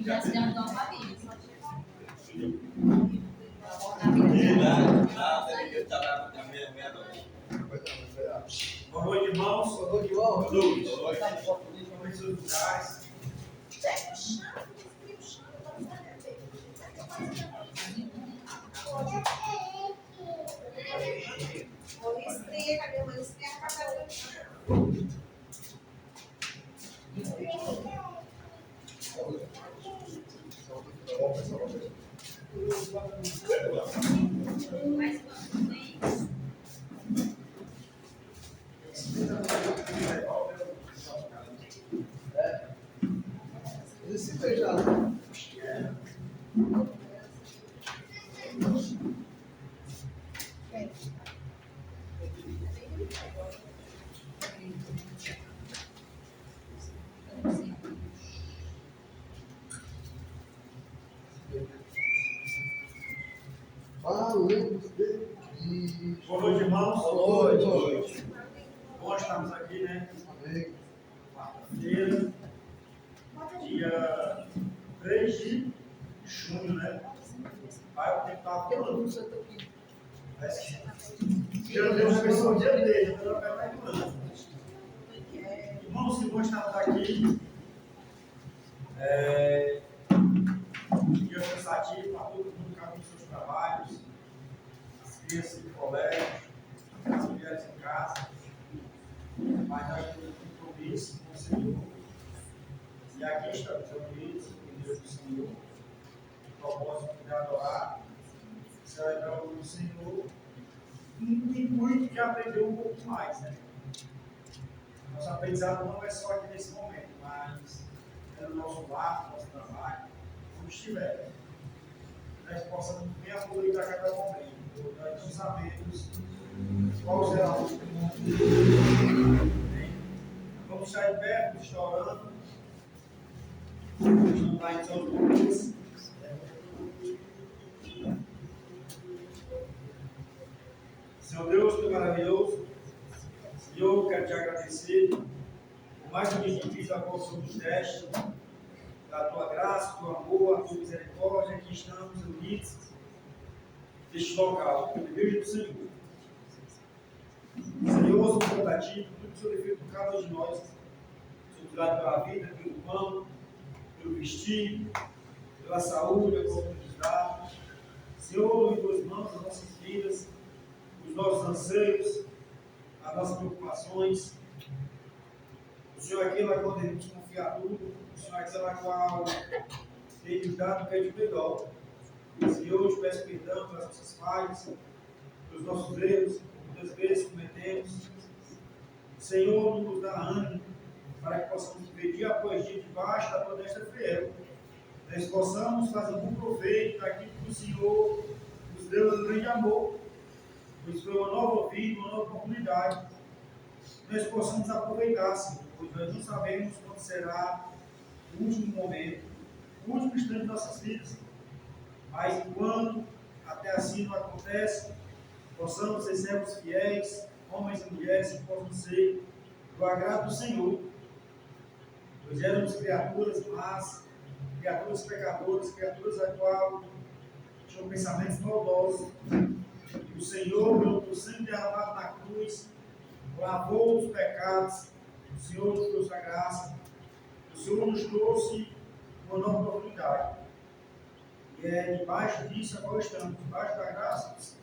Já se deu uma família. Boa noite, irmãos. Boa noite, irmão. Boa noite. Como em seus lugares. Cadê uma estreia? Esse feijão. Boa noite, irmãos. Boa noite. Bom estarmos aqui, né? Amém. Quarta-feira, dia 3 de junho, né? Vai, o tempo estava falando. Parece que já Deus começou o dia dele, então vai mais durando. Irmãos, que bom estarmos aqui. Dia cansativo para todo mundo, cada um dos seus trabalhos, as crianças no colégio, as mulheres em casa. Mas nós temos um compromisso com o Senhor. E aqui estamos reunidos em Deus do Senhor, o propósito de adorar, celebrar o nome do Senhor, e o intuito de aprender um pouco mais, né? Nosso aprendizado não é só aqui nesse momento, mas é no nosso lar, no nosso trabalho, onde estiver. Nós possamos bem aproveitar cada momento, nós não sabemos qual será o último momento. Vamos sair perto, restaurando. Não vai em seus lugares. Senhor Deus, tu maravilhoso. Senhor, quero te agradecer por mais um dia difícil da qual somos testes, da tua graça, do teu amor, a tua misericórdia. Aqui estamos unidos neste local, pelo desejo do Senhor. Senhor, somos combativos, tudo que o Senhor fez por cada um de nós. Somos gratos pela vida, pelo pão, pelo vestir, pela saúde, a qual nos dá. Senhor, em tuas mãos, as nossas vidas, os nossos anseios, as nossas preocupações. O Senhor é aquele a qual devemos confiar tudo. O Senhor é aquele a qual tem nos dado o que é de melhor. Senhor, eu te peço perdão pelas nossas falhas, pelos nossos erros, muitas vezes cometemos. Senhor, nos dá ânimo para que possamos viver dia após dia debaixo da tua destra fiel. Nós possamos fazer um proveito daquilo que o Senhor nos deu no grande amor. Pois foi uma nova vida, uma nova oportunidade. Nós possamos aproveitar, Senhor, pois nós não sabemos quando será o último momento, o último instante de nossas vidas. Mas enquanto até assim não acontece, possamos ser servos fiéis, homens e mulheres que possam ser do agrado do Senhor. Pois éramos criaturas más, criaturas pecadoras, criaturas a qual tinham pensamentos maldosos. E o Senhor, pelo teu sangue derramado na cruz, lavou os pecados. O Senhor nos trouxe a graça. O Senhor nos trouxe uma nova oportunidade. E é debaixo disso a qual estamos, debaixo da graça do Senhor.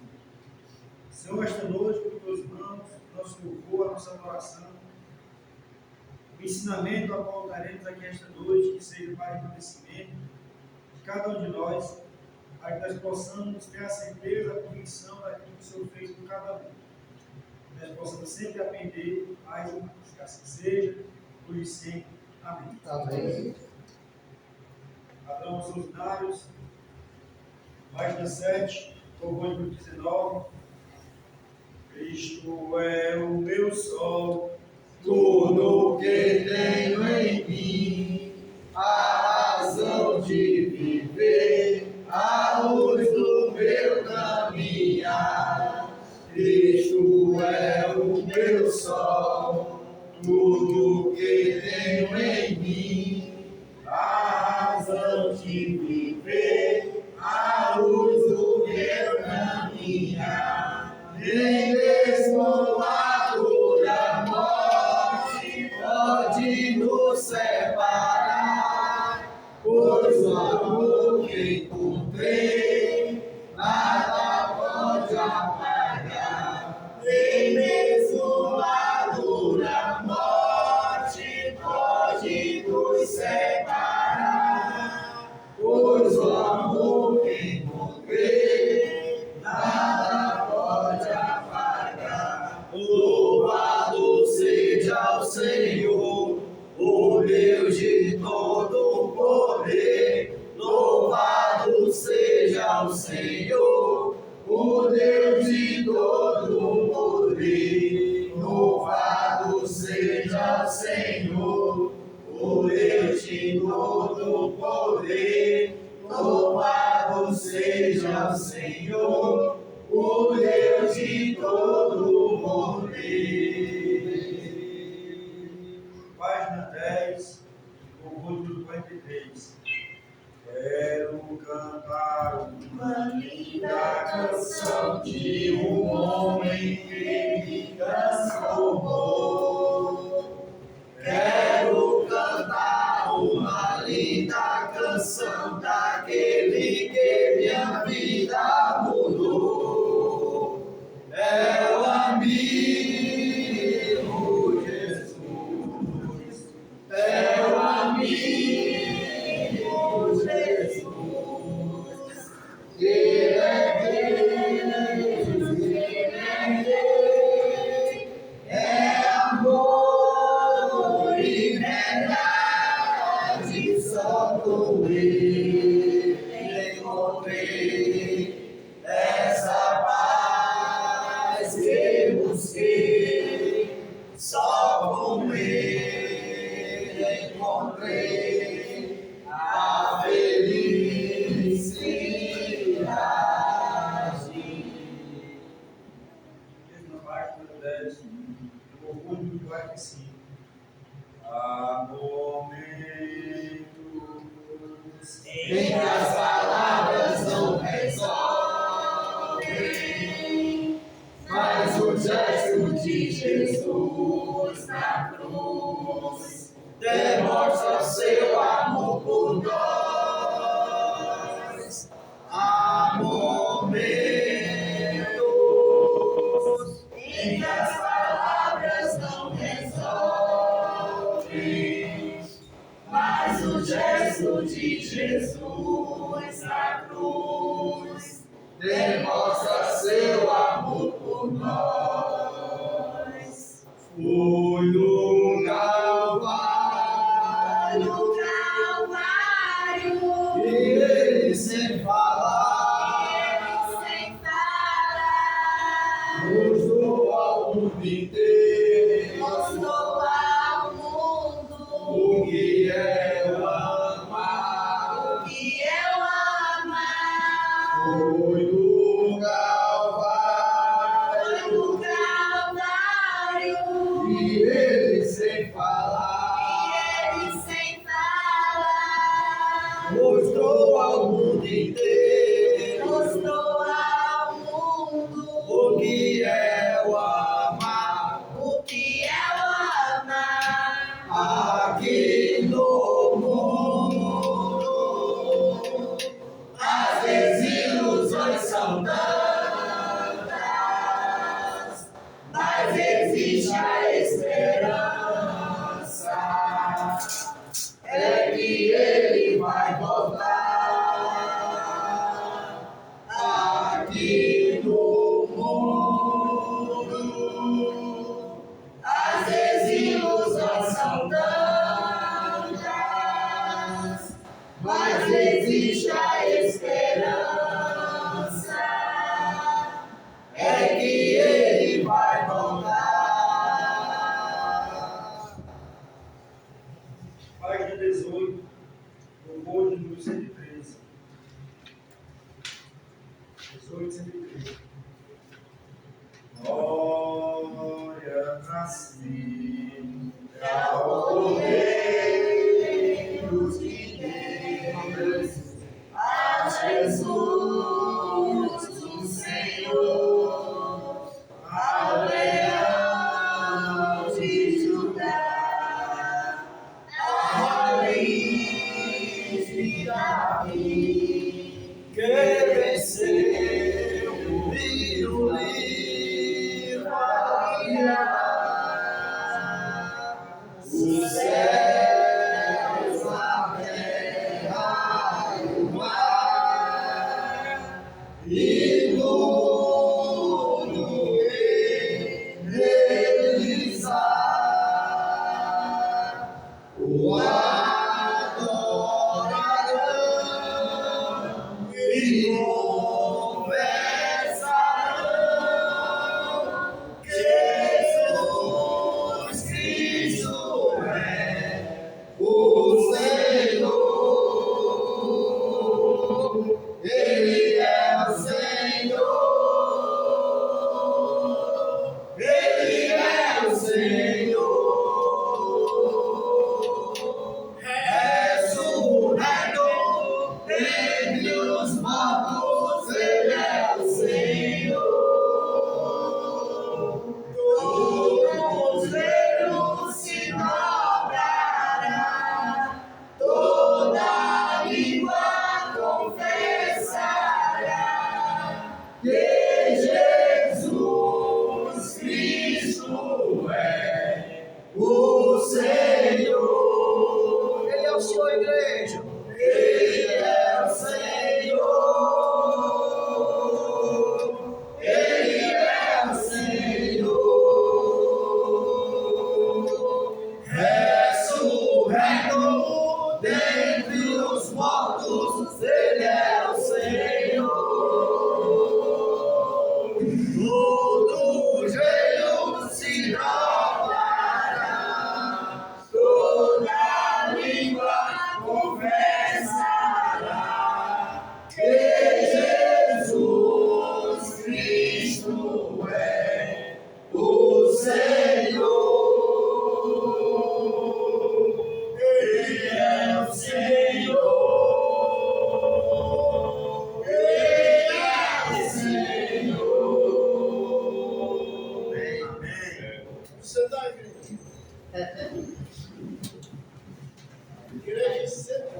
Senhor, esta noite, por tuas mãos, nosso louvor, a nossa adoração, o ensinamento a qual daremos aqui esta noite, que seja para engrandecimento de cada um de nós, para que nós possamos ter a certeza, a convicção daquilo que o Senhor fez por cada um. Que nós possamos sempre aprender mais e mais. Que assim seja, por e sempre. Amém. Amém. Abramos os ordinários, página 7, louvor número 19. Cristo é o meu sol, tudo que tenho em mim, a razão de viver, a luz do meu caminhar. Cristo é o meu sol, tudo que tenho em mim, a razão razão de viver, a luz do meu caminhar. Nem mesmo a dura morte pode nos separar, pois o amor que encontrei nada pode apagar. Nem mesmo a dura morte pode nos separar, pois o amor que encontrei nada pode apagar. Louvado seja o Senhor, o Deus de todo o poder. Louvado seja o Senhor, o Deus de todo o poder. Louvado seja o Senhor, o Deus de todo o poder. Louvado seja o Senhor, o Deus de todo o poder. Página 10, louvor número 43. Quero cantar Uma linda canção de um homem que me transformou. Quero cantar uma linda canção daquele que minha vida mudou. É o amigo Jesus. É o amigo Jesus. Ele é Deus, Ele é Rei, é amor e verdade, só com Ele encontrei essa paz que busquei, só com Ele encontrei a felicidade. mesma página 10, louvor número 45. Há momentos Em que as palavras não resolvem, mas o gesto de Jesus na cruz demonstra seu amor por nós. Há momentos em que as palavras não resolvem, mas o gesto de Jesus na cruz demonstra seu amor por nós. Foi no Calvário, e ele sem falar, mostrou ao mundo inteiro o que é o amar. Foi no Calvário, e ele sem falar, mostrou ao mundo inteiro o que é o amar. Aqui no mundo, as desilusões são tantas, mas existe a esperança, é que ele vai voltar. Aqui no mundo, as desilusões são tantas, mas existe a esperança, é que ele vai voltar. Página 18, louvor número 113. 18, 113. Glória nascida ao Rei dos que Davi, que venceu e o livraria. Os céus, a terra e o mar, e tudo que neles há, o adorarão e confessarão que Jesus Cristo é o Senhor. Ele é o Senhor. Ele é o Senhor. Ressurreto dentre os mortos, Ele é o Senhor. Todo joelho se dobrará, toda língua confessará que Jesus Cristo é o Senhor. Ele é o Senhor, igreja. Ele é o Senhor. Ele é o Senhor. Ressurreto dentre os mortos, Ele é o Senhor. Todo joelho se dobrará, toda língua confessará que Jesus Cristo é o Senhor. Ele é o Senhor. Ele é o Senhor. Amém. Você está, igreja? Igreja, você está.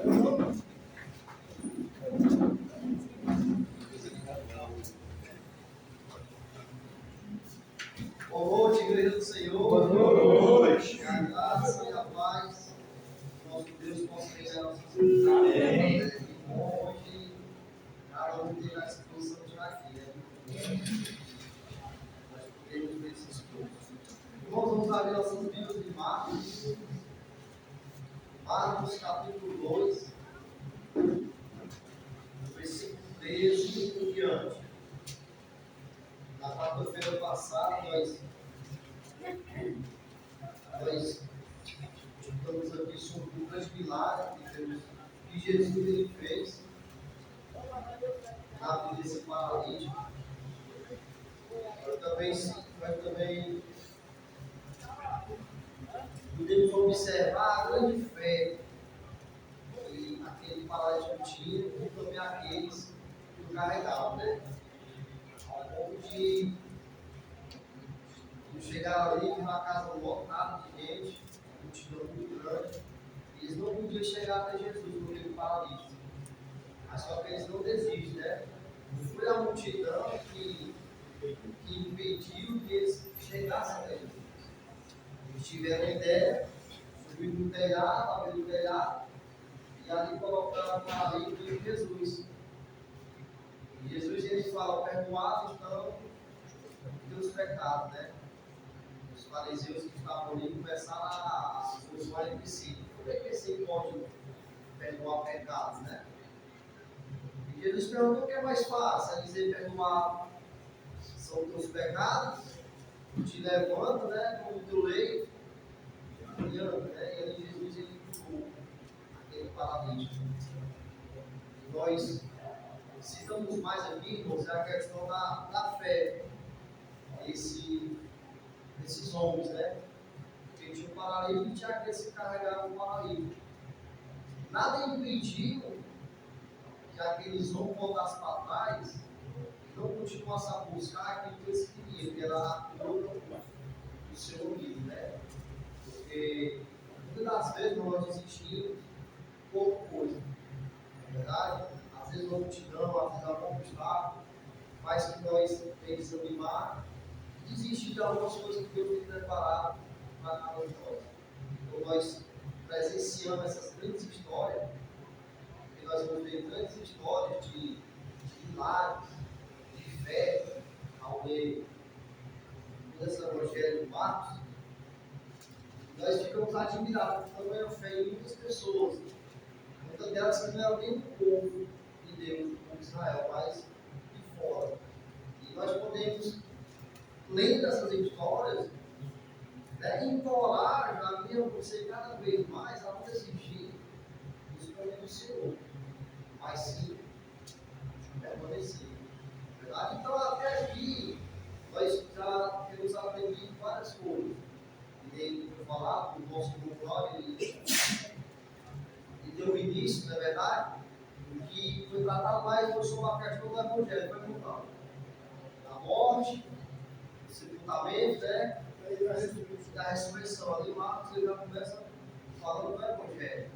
Boa noite, igreja do Senhor. Boa noite. Que a graça e a paz do nosso Deus possa pegar nossas vidas. Amém. E hoje, cada um tem a disposição de estar aqui, né? Nós podemos ver esses pontos. Irmãos, vamos abrir nossas Bíblias de Marcos. Marcos, capítulo 2, versículo 13 em diante. Na quarta-feira passada, nós estamos aqui sobre o grande milagre que Jesus ele fez na vida desse paralítico. Nós também podemos observar a grande fé que aquele paralítico tinha e também aqueles que o carregavam, né? Ao ponto de chegar ali numa casa lotada de gente, uma multidão muito grande, eles não podiam chegar até Jesus porque ele paralítico. Mas só que eles não desistem, né? Não foi a multidão que impediu que eles chegassem até Jesus. Eles tiveram a ideia, subiram no telhado, abriram o telhado, e ali colocaram o paralítico em Jesus. E Jesus ele fala, perdoados estão os teus pecados, né? Os fariseus que estavam ali começaram a solucionar entre si. Como é que esse pode perdoar pecados, né? E Jesus perguntou o que é mais fácil, é dizer perdoar são os teus pecados, te levanta, né? Como teu leito, e anda, né? E ali Jesus ele curou aquele paralítico. E nós citamos mais aqui, irmãos, é a questão da fé desses homens, né? Porque tinha um paralítico e tinha aquele que carregava o paralítico. Nada impediu que aqueles homens voltassem para trás e não continuassem a buscar aquilo que eles queriam, que era a cura do seu amigo, né? Porque muitas das vezes nós desistimos por pouca coisa. uma multidão, a fazer algum obstáculo, faz que nós tenhamos que desanimar e desistir de algumas coisas que Deus tem preparado para cada um de nós. Então, nós presenciamos essas grandes histórias, e nós vamos ver grandes histórias de milagres, de fé, ao ler esse Evangelho de Marcos. Nós ficamos admirados com a tamanha fé em muitas pessoas, muitas delas que não eram nem do povo de Deus, como Israel, mas de fora. E nós podemos, lendo essas histórias, implorar a mim e você cada vez mais a não exigir os caminhos do Senhor, mas sim permanecer. Verdade? Então, até aqui, nós já temos aprendido várias coisas. E foi falado, o nosso grupo ele deu início, na verdade, o que foi tratado mais foi sobre a questão do Evangelho, foi contado. A morte, o sepultamento, né? E a ressurreição. Ali, Marcos ele já começa falando do Evangelho.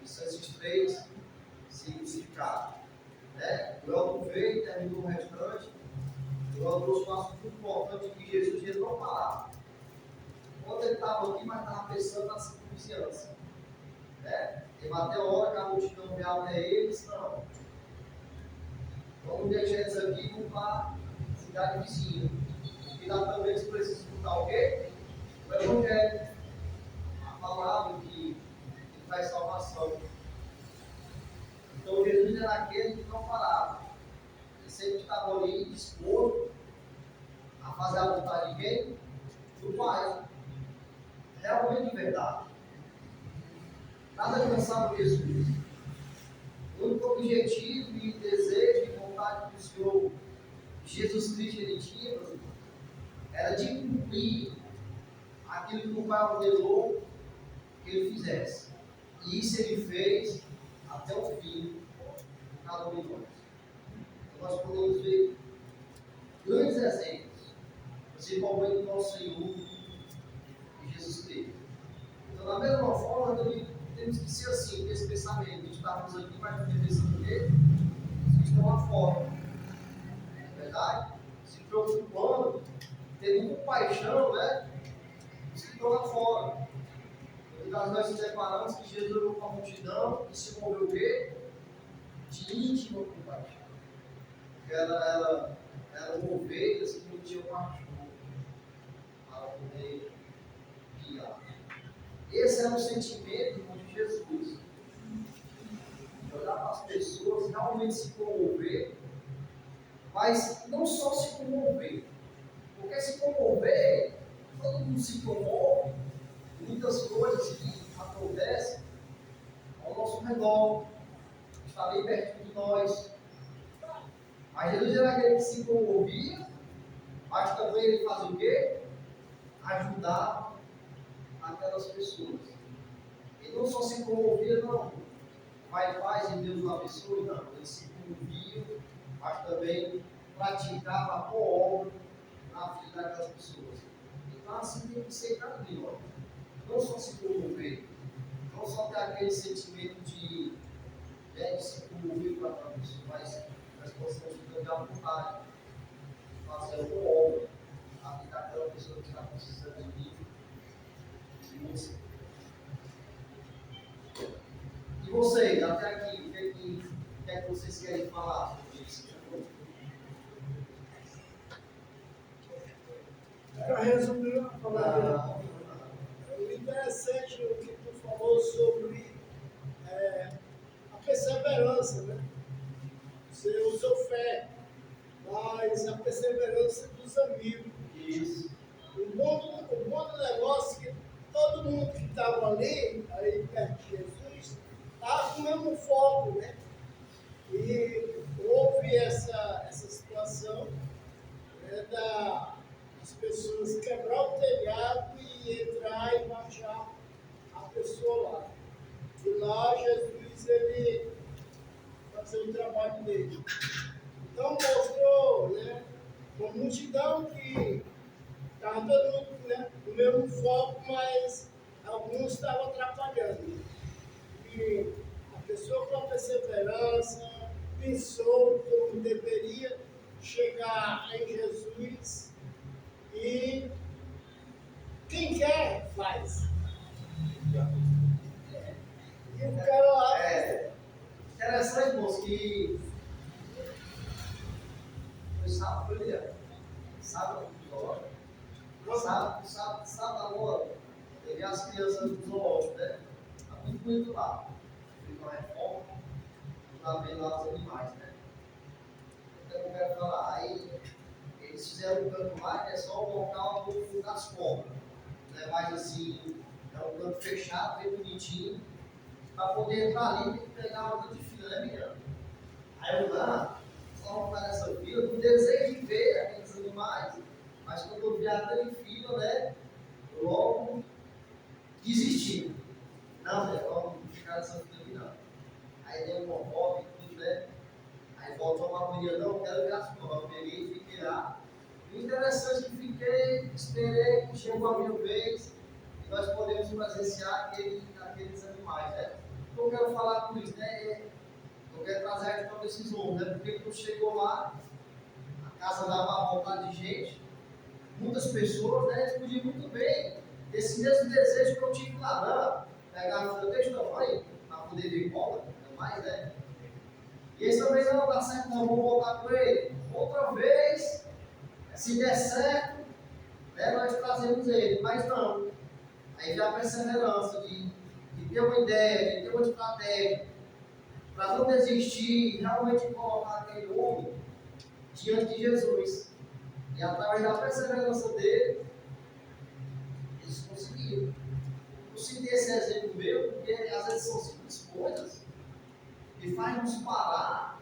São esses três significados. Né? O Elton veio e terminou o restante. O Elton trouxe um assunto muito importante que Jesus ia não parar. Quando ele estava aqui, mas estava pensando na circunstância. Né? Teve até a hora que a multidão veio até eles, não. Vamos deixar eles aqui e vamos para a cidade vizinha. Porque lá também eles precisam escutar o quê? O Evangelho. A palavra que traz salvação. Então Jesus era aquele que não parava. Ele sempre estava ali disposto a fazer a vontade de quem? Do Pai. Realmente verdade. Nada cansava Jesus. O único objetivo e desejo e vontade que o Senhor Jesus Cristo ele tinha era de cumprir aquilo que o Pai ordenou que ele fizesse. E isso ele fez até o fim de cada um de nós. Então nós podemos ver grandes exemplos, principalmente do nosso Senhor Jesus Cristo. Então, da mesma forma, temos que ser assim, com esse pensamento. De estarmos aqui, mas não pensando o quê? Os que estão lá fora. Não é verdade? Se preocupando, tendo compaixão, né? Os que estão lá fora. Então, nós nos deparamos que Jesus olhou para a multidão e se moveu o quê? De íntima compaixão. Eram ovelhas que não tinham cachorro para poder guiar. Esse era o sentimento de Jesus. De olhar para as pessoas, realmente se comover, mas não só se comover. Porque se comover, todo mundo se comove, muitas coisas que acontecem ao nosso redor, está bem perto de nós. Mas Jesus era aquele que se comovia, mas também ele faz o quê? Ajudar aquelas pessoas. E não só se comovia, não. Vai paz e Deus o abençoe, não. Ele se comovia, mas também praticava a boa obra na vida daquelas pessoas. Então assim tem que ser cada de nós. Não só se comover, não só ter aquele sentimento de se comover para aquela pessoa, mas nós possamos ter a vontade de fazer a boa obra na vida daquela pessoa que está precisando de mim. E vocês, até aqui, o que é que vocês querem falar sobre isso? Para resumir a palavra, o interessante o que tu falou sobre a perseverança, né? Você usou fé, mas a perseverança dos amigos. Isso. O bom do negócio é que todo mundo que estava ali perto de Jesus, estava com o mesmo foco, né? E houve essa situação, né, das pessoas quebrar o telhado e entrar e baixar a pessoa lá. E lá Jesus, ele fazia o trabalho dele. Então mostrou, né, uma multidão que estava todo mundo, né, no mesmo foco, mas alguns estavam atrapalhando. E a pessoa com a perseverança pensou chegar em Jesus e quem quer faz. E o cara lá. É interessante, moço, que foi sábado, foi dia. Sábado, sábado agora, teve as crianças do zoológico, né? Tá muito bonito lá. Fiz uma reforma, tá vendo lá os animais, né? Então eu quero falar, aí eles fizeram um canto lá que é só o local das compras. Não é mais assim, é um canto fechado, bem bonitinho. Para poder entrar ali, tem que pegar uma de fila, né, menina? Aí eu lá, só vou estar nessa fila, com desejo de ver aqueles animais, mas quando eu vi aquele fila, né, eu logo desisti. Não, né, vamos ficar nessa fila aqui não. Aí deu um hobby, tudo, né? Aí voltou uma agonia, não, quero ver as provas. Eu peguei e fiquei lá. E o interessante é que fiquei, esperei, chegou a minha vez, e nós podemos presenciar aqueles animais, né? O que eu quero falar com isso, né? Eu quero trazer a para esses homens, né? Porque quando chegou lá, a casa dava vontade de gente, muitas pessoas, né? Eles podiam muito bem ter esse mesmo desejo que eu tive lá, não, pegar o texto tamanho para poder ver bola, mais, né? E eles também não dá certo, não, vamos voltar com ele. Outra vez, se der certo, né, nós trazemos ele, mas não. Aí já a perseverança de ter uma ideia, de ter uma estratégia, para não desistir, realmente colocar aquele homem diante de Jesus. E através da perseverança dele, eles conseguiram. Eu citei esse exemplo meu, porque às vezes são simples coisas que fazem nos parar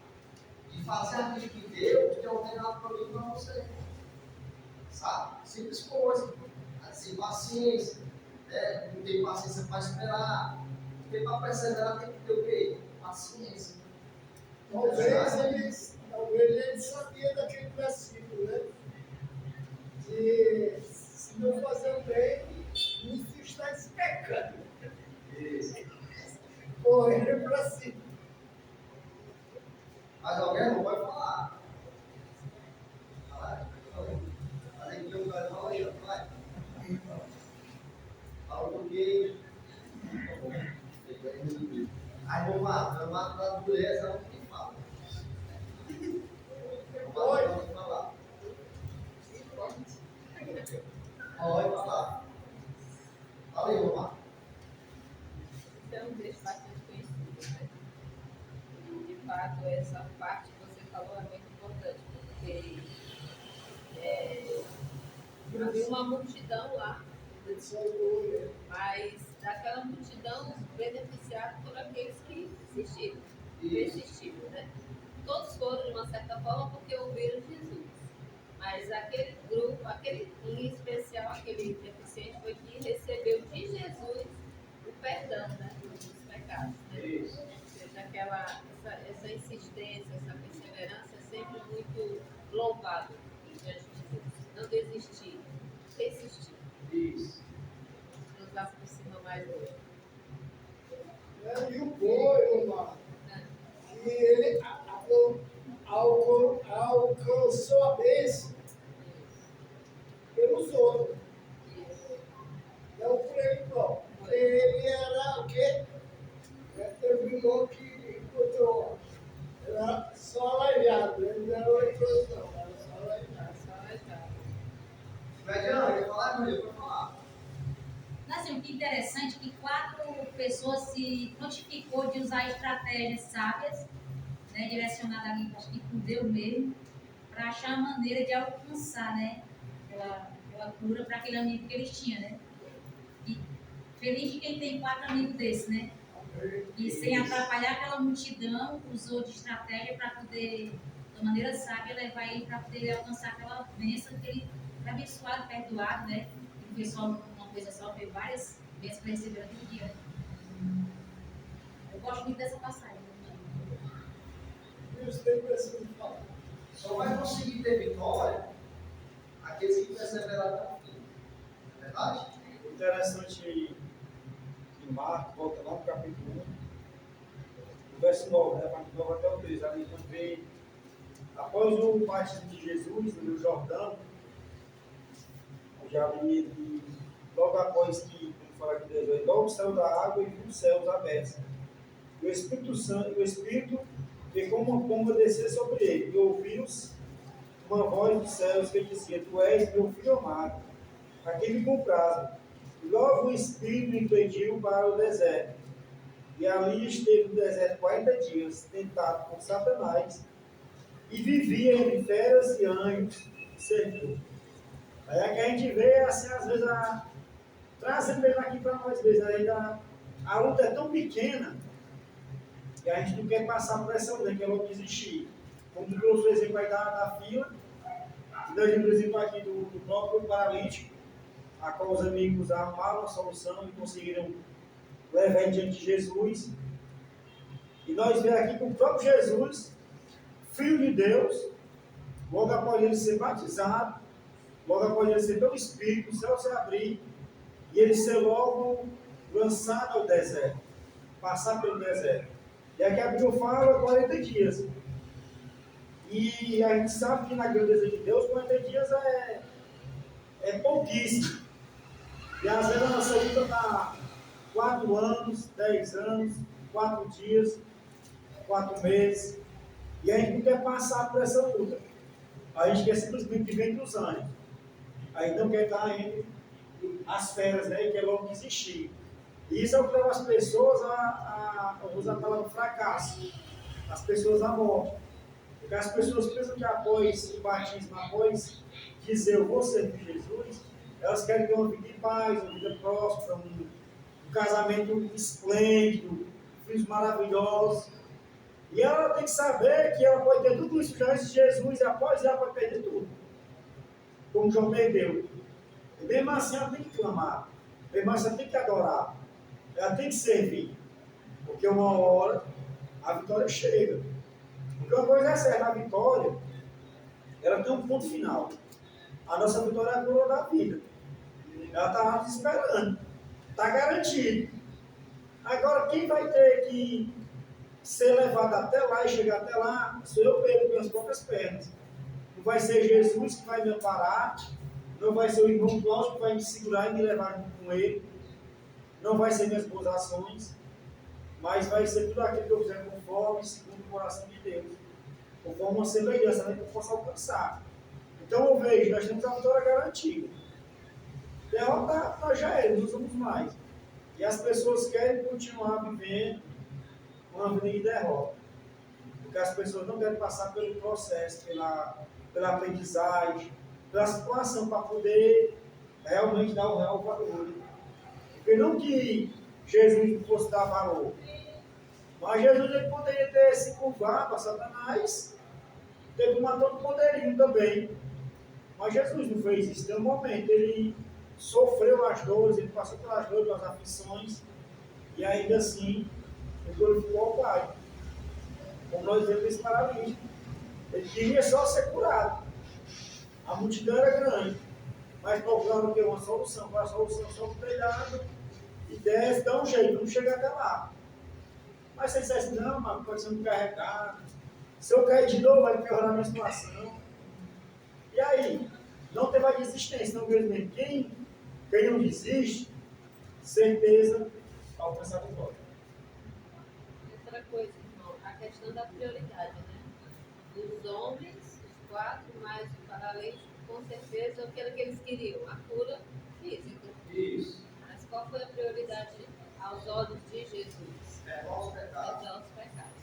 de fazer aquilo que Deus tem ordenado para mim e para você. Sabe? Simples coisas. Sem paciência, né? Não tem paciência para esperar. Porque para perseverar tem que ter o quê? Paciência. Talvez ele sabia daquele versículo, né? Que se não fazer o bem, isso está se pecando. Isso. Correr para cima. Mas alguém não pode falar. Fala aí que eu quero falar aí, vai. Fala um pouquinho. Aí vou matar da dureza, não tem que falar. Pode falar. Pode falar. Fala aí, Romar. Então, deixa bastante conhecido, né? E, de fato, essa parte que você falou é muito importante, porque havia uma multidão lá, mas daquela multidão beneficiados por aqueles que persistiram, né? Todos foram, de uma certa forma, porque ouviram Jesus. Mas aquele grupo, aquele em especial, aquele deficiente, foi que recebeu de Jesus o perdão, né, dos pecados. Né? Ou seja, essa insistência, essa perseverança é sempre muito louvável diante de Deus. Não desistir, persistir. Isso. Nos aproxima mais hoje. E o boi, irmão, que ele alcançou a bênção pelos outros. Não por ele próprio. Ele era o quê? Teve um irmão que encontrou. Era só aleijado, ele não era leproso, não, era só aleijado. Mediano, quer falar, meu? Pode falar. Assim, o que é interessante é que 4 pessoas se notificou de usar estratégias sábias, né, direcionadas ali, acho que por Deus mesmo, para achar a maneira de alcançar, né, aquela cura para aquele amigo que eles tinham, né. E feliz de quem tem 4 amigos desses, né. E sem atrapalhar aquela multidão, usou de estratégia para poder, da maneira sábia, levar ele para poder alcançar aquela bênção que ele foi abençoado, perdoado, né. E foi só uma coisa só, foi várias vezes para receber aquele dia. Eu gosto muito dessa passagem. Isso tem preciso falar. Só vai conseguir ter vitória aqueles que perseveraram até o fim. Não é verdade? Interessante que Marcos, volta lá no capítulo 1, o verso 9, né? A partir do 9 até o 13, ali também Após o batismo de Jesus no Rio Jordão, já li logo após que, como fala aqui Deus, logo saiu da água e viu os céus abertos. E o Espírito Santo, o Espírito veio como uma pomba descer sobre ele, e ouviu-se uma voz dos céus que dizia: Tu és meu filho amado, a quem me comprazo. E logo o Espírito o impediu para o deserto. E ali esteve no deserto 40 dias, tentado por Satanás, e vivia entre feras e anjos, e serviu. Aí é que a gente vê, assim, às vezes, trazendo ele aqui para nós, às vezes, ainda a luta é tão pequena que a gente não quer passar por essa luta, que é logo desistir. Como tu trouxe o exemplo aí da fila, e nós vimos o exemplo aqui do próprio paralítico, a qual os amigos arrumaram a solução e conseguiram levar ele diante de Jesus. E nós vemos aqui que o próprio Jesus, Filho de Deus, logo após ele ser batizado, logo após ele ser pelo Espírito, o céu se abrir, e ele ser logo lançado ao deserto, passar pelo deserto. E aqui a Bíblia fala 40 dias. E a gente sabe que na grandeza de Deus, 40 dias é pouquíssimo. E às vezes a nossa luta está 4 anos, 10 anos, 4 dias, 4 meses. E a gente não quer passar por essa luta. A gente quer simplesmente viver entre os anjos. Aí não quer estar entre as feras, né? E quer logo desistir. E isso é o que leva as pessoas a usar a palavra fracasso. As pessoas à morte. Porque as pessoas pensam que após o batismo, após dizer eu vou servir Jesus, elas querem ter uma vida em paz, uma vida próspera, um casamento esplêndido, filhos maravilhosos. E ela tem que saber que ela pode ter tudo isso já antes de Jesus, e após ela pode perder tudo. Como João perdeu. E mesmo assim ela tem que clamar. Mesmo assim ela tem que adorar. Ela tem que servir. Porque uma hora a vitória chega. Porque uma coisa é certa, a vitória, ela tem um ponto final. A nossa vitória é a coroa da vida. Ela está lá nos esperando. Está garantido. Agora, quem vai ter que ser levado até lá e chegar até lá, sou eu mesmo, com as próprias pernas. Não vai ser Jesus que vai me amparar, não vai ser o irmão Cláudio que vai me segurar e me levar com ele, não vai ser minhas boas ações, mas vai ser tudo aquilo que eu fizer conforme, segundo o coração de Deus, conforme uma semelhança que eu possa alcançar. Então eu vejo, nós temos a vitória garantida. Derrota nós já éramos, não somos mais. E as pessoas querem continuar vivendo uma vida de derrota. Porque as pessoas não querem passar pelo processo, pela aprendizagem, pela situação, para poder realmente dar o real valor. Porque não que Jesus não fosse dar valor, mas Jesus ele poderia ter se curvado a Satanás, ter tomado todo o poderio também. Mas Jesus não fez isso. Tem um momento, ele sofreu as dores, ele passou pelas dores, pelas aflições, e ainda assim, ele glorificou ao Pai. Como nós vemos esse paralítico. Ele queria só ser curado. A multidão era grande, mas procurava ter uma solução. Para a solução, só o telhado e desce, dá um jeito, não chega até lá. Mas se ele dissesse, não, mano, pode ser um carregado. Se eu cair de novo, vai piorar a minha situação. E aí? Não teve a desistência, não mesmo. Quem não desiste, certeza, alcançar a vitória. Outra coisa, irmão, a questão da prioridade, né? Os homens, os 4, mais o paralítico, com certeza, aquilo que eles queriam, a cura física. Isso. Mas qual foi a prioridade aos olhos de Jesus? Perdoar os pecados. Perdoar os pecados.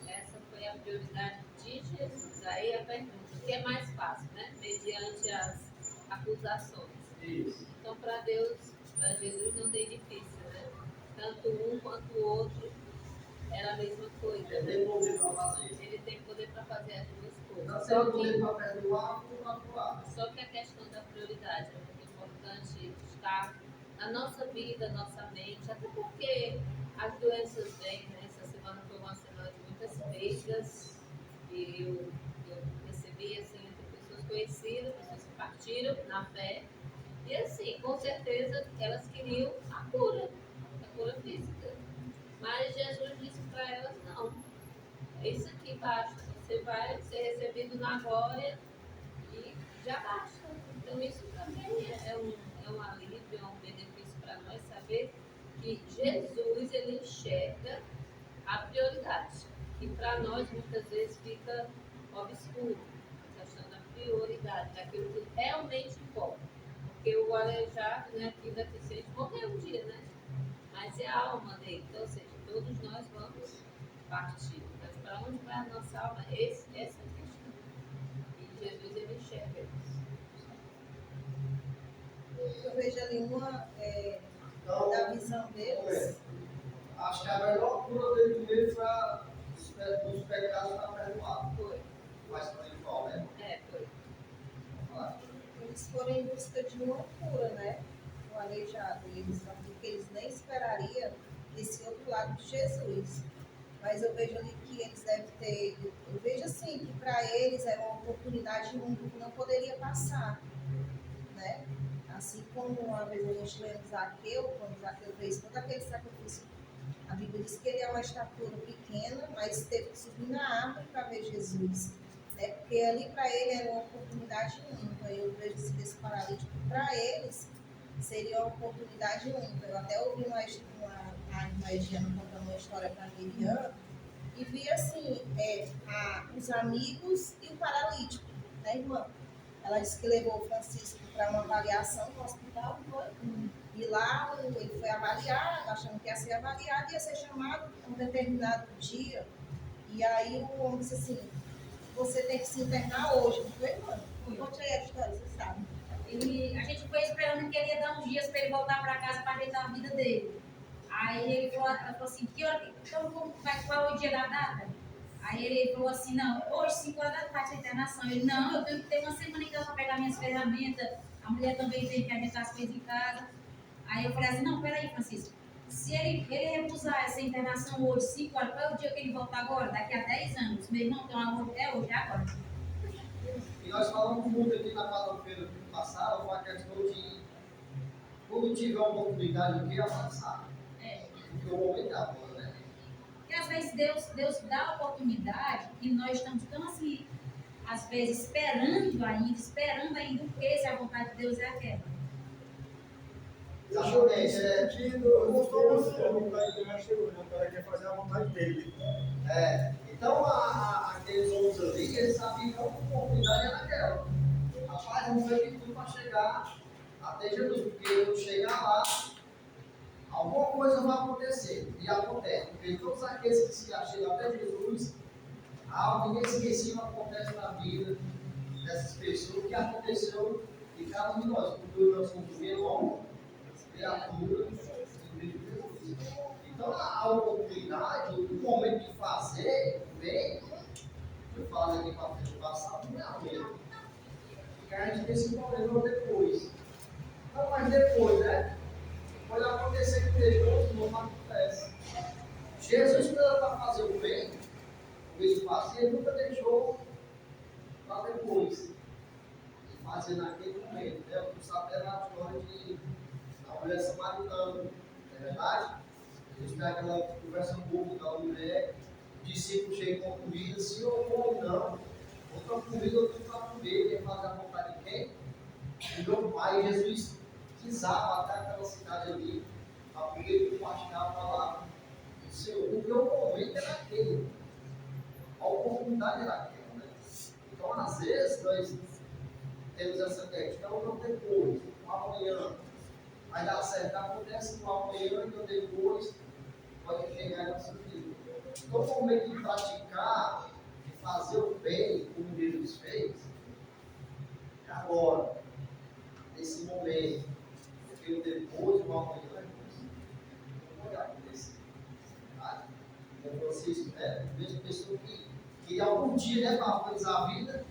Essa foi a prioridade de Jesus. Aí a pergunta, o que é mais fácil, né? Mediante as acusações. Isso. Então, para Deus, para Jesus não tem difícil, né? Tanto um quanto o outro era a mesma coisa. Ele Né? tem poder para fazer. Ele tem poder para fazer as duas coisas. Não tem poder para perdoar ou para atuar. Só que a questão da prioridade é muito importante estar na nossa vida, nossa mente, até porque as doenças vêm, né? Essa semana foi uma semana de muitas perdas e eu recebi assim, entre pessoas conhecidas, pessoas que partiram na fé. E assim, com certeza elas queriam a cura física. Mas Jesus disse para elas não. Isso aqui basta. Você vai ser recebido na glória e já basta. Então, isso também é um alívio, é um benefício para nós saber que Jesus, ele enxerga a prioridade, que para nós muitas vezes fica obscuro, a questão da prioridade, daquilo que realmente importa. Porque o aleijado, né, aqui da deficiente, morreu um dia, né? Mas é a alma dele. Então, ou seja, todos nós vamos partir. Mas para onde vai a nossa alma? Essa é a questão. E Jesus, ele enxerga isso. Eu vejo ali uma Então, da visão deles. acho que a melhor cura dele mesmo foi dos pecados para perdoar. Foi. Mas principal, né? Foi. Eles foram em busca de uma cura, né? O aleijado. E eles falaram que eles nem esperariam esse outro lado de Jesus. Mas eu vejo ali que eles devem ter. Eu vejo assim, que para eles era uma oportunidade única que não poderia passar. Né? Assim como uma vez a gente lembra Zaqueu, quando Zaqueu fez todo aquele sacrifício. A Bíblia diz que ele é uma estatura pequena, mas teve que subir na árvore para ver Jesus. Né? Porque ali para ele era uma oportunidade única. Eu vejo esse paralítico, para eles seria uma oportunidade única. Eu até ouvi uma Ediana contando uma história para a Miriam e vi assim, os amigos e o paralítico, né, irmã? Ela disse que levou o Francisco para uma avaliação no hospital, foi? E lá ele foi avaliado, achando que ia ser avaliado, ia ser chamado um determinado dia. E aí o homem disse assim, você tem que se internar hoje, não foi, mano? Conte aí a história, você sabe. A gente foi esperando que ele ia dar uns dias para ele voltar para casa para ajeitar a vida dele. Aí ela falou assim, qual é o dia da data? Aí ele falou assim, não, hoje 5 horas da tarde, a internação. Ele, não, eu tenho que ter uma semana em casa para pegar minhas ferramentas, a mulher também tem que ajeitar as coisas em casa. Aí eu falei assim, não, peraí, Francisco, se ele recusar essa internação hoje, 5 horas, qual é o dia que ele volta agora? Daqui a 10 anos. Meu irmão, então é hoje, é agora. E nós falamos muito aqui na quarta-feira passada, foi a questão de quando tiver uma oportunidade, o que avançar. Porque o momento é agora, né? Porque às vezes Deus dá a oportunidade e nós estamos tão assim, às vezes esperando ainda o que se a vontade de Deus é aquela. Exatamente. Eu gostou muito da vontade dele, mas chegou, né? O cara quer fazer a vontade dele. Então, aqueles homens ali, eles sabiam que a oportunidade era aquela. Rapaz, vamos ver que tudo para chegar até Jesus, porque eu chegar lá, alguma coisa vai acontecer. E acontece, porque todos aqueles que se achegam até Jesus, algo inesquecível acontece na vida dessas pessoas, que aconteceu em cada um de nós, porque nós somos menor, criatura em Cristo Jesus. Então, a oportunidade, o momento de fazer, vem. Eu falo aqui para frente, passado, não é a mesma. Porque a gente tem esse problema depois. Não, mas depois, né? Pode acontecer que depois não acontece. Jesus, quando era para fazer o bem, o mesmo fazia, ele nunca deixou para depois. Ele fazia naquele momento. Né? Eu sabe a história da mulher samaritana. Não é verdade? Jesus pega aquela conversa boa da mulher, o discípulo chega com comida, se eu ou não, outra comida eu tenho para comer, quer fazer a vontade de quem? Do meu pai. Jesus quisava até aquela cidade ali, para poder compartilhar a palavra do Senhor. O meu momento era aquele, a oportunidade era aquela. Né? Então, às vezes, nós temos essa questão, não depois, amanhã. Vai dar certo, acontece no amanhã e depois pode chegar na sua vida. Então, o momento de praticar, de fazer o bem, como Jesus fez, é agora, nesse momento, porque o depois, o amanhã, não pode acontecer. Tá? Então, Francisco, né? Mesmo pessoa que algum dia, né, para organizar a vida,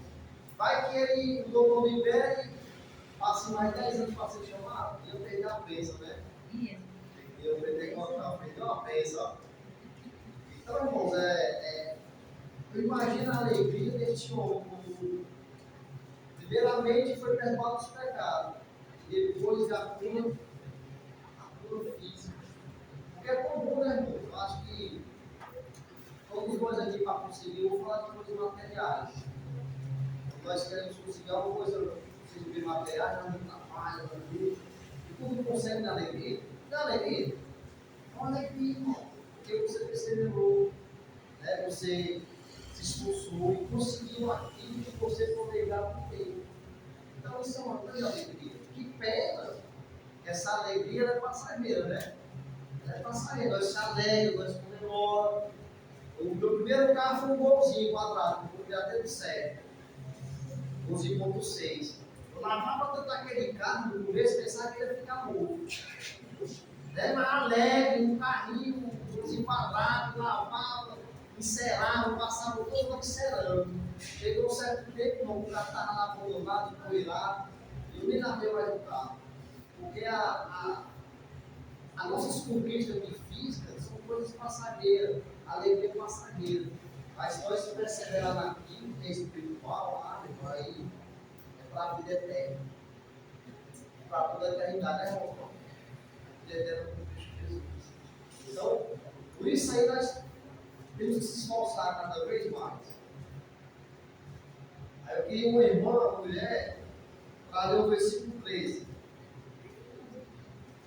vai que ele, o doutor libere, passe mais 10 anos para ser chamado, e eu perdi a bênção, né? Eu perdi uma bênção. Então, irmãos, eu imagino a alegria deste homem. Primeiramente foi perdoado os pecados, e depois a cura física. Porque é comum, né, irmão? Eu acho que todos nós coisa aqui para conseguir, eu vou falar de coisas materiais. Nós queremos conseguir alguma coisa, conseguir materiais, não trabalho, e tudo consegue na alegria. Na alegria, uma alegria, irmão. Porque você perseverou, né? Você se esforçou e conseguiu aquilo que você planejava ter. Então, isso é uma grande alegria. Que pena que essa alegria é passageira, né? Ela é passageira, nós se alegramos, nós comemoramos. O meu primeiro carro foi um golzinho quadrado, eu comprei até do 7, 12.6. Eu lavava tanto aquele carro no começo, pensava que ia ficar morto. Né? Mas alegre, um carrinho, desenquadrado, lavava, encerava, passava todo encerando. Chegou um certo tempo, não, o carro estava lá abandonado, empoeirado, e eu nem lavei mais o carro. Porque as nossas conquistas de física são coisas passageiras, alegria passageira. Mas nós perseverar naquilo que é espiritual, aí é para a vida eterna. Para toda a eternidade, né, irmão? A vida eterna com Cristo Jesus. Então, por isso aí nós temos que se esforçar cada vez mais. Aí eu queria uma irmã, uma mulher, para ler o versículo 13.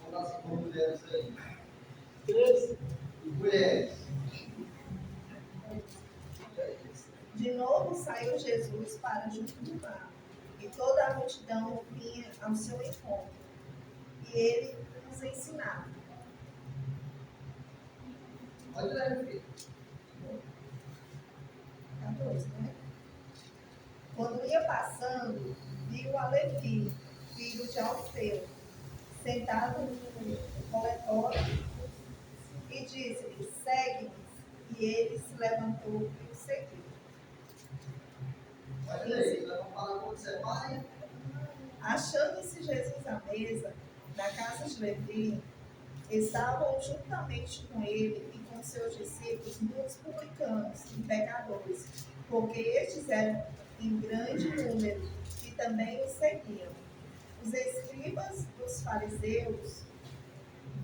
Vamos lá, com mulheres aí. 13. Mulheres. De novo saiu Jesus para junto do mar, e toda a multidão vinha ao seu encontro, e ele nos ensinava. Pode ler, meu filho. 14, né? Quando ia passando, viu a Levi, filho de Alfeu, sentado no coletório, e disse-lhe: segue-nos. E ele se levantou e o seguiu. Pode ler, nós vamos falar quando você vai. Achando-se Jesus à mesa, na casa de Levi, estavam juntamente com ele e com seus discípulos muitos publicanos e pecadores, porque estes eram em grande número e também os seguiam. Os escribas dos fariseus,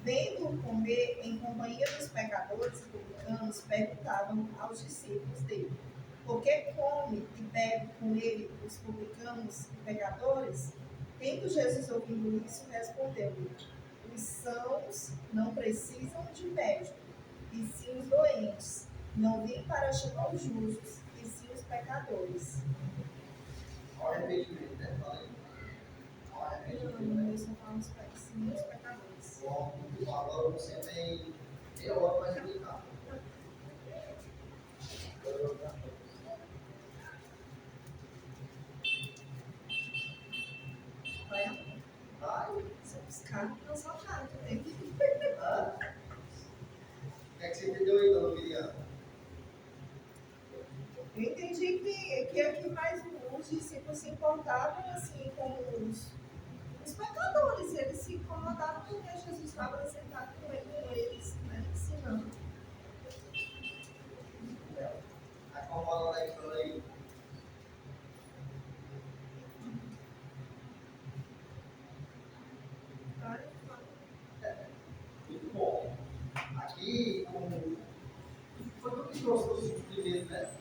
vendo-o comer em companhia dos pecadores e publicanos, perguntavam aos discípulos dele: por que come e bebe com ele os publicanos e pecadores? Tendo Jesus ouvido isso, respondeu-lhe: os sãos não precisam de médico, e sim os doentes. Não vim para chamar os justos, e sim os pecadores. Olha o arrependimento, né? Falei. Olha o arrependimento, né? Não, eu só falo sim os pecadores. Bom, agora você tem meia hora para explicar. Vai, Vai. se eu buscar, não só cara também. Ah. O que é que você entendeu aí, dona Miriam? Eu entendi que aqui mais os discípulos se importavam assim com os pecadores, eles se incomodavam porque Jesus estava sentado com eles, né, ensinando. Aí como fala na história aí. Muito bom. Aqui, foi tudo que trouxe os suplementos, né?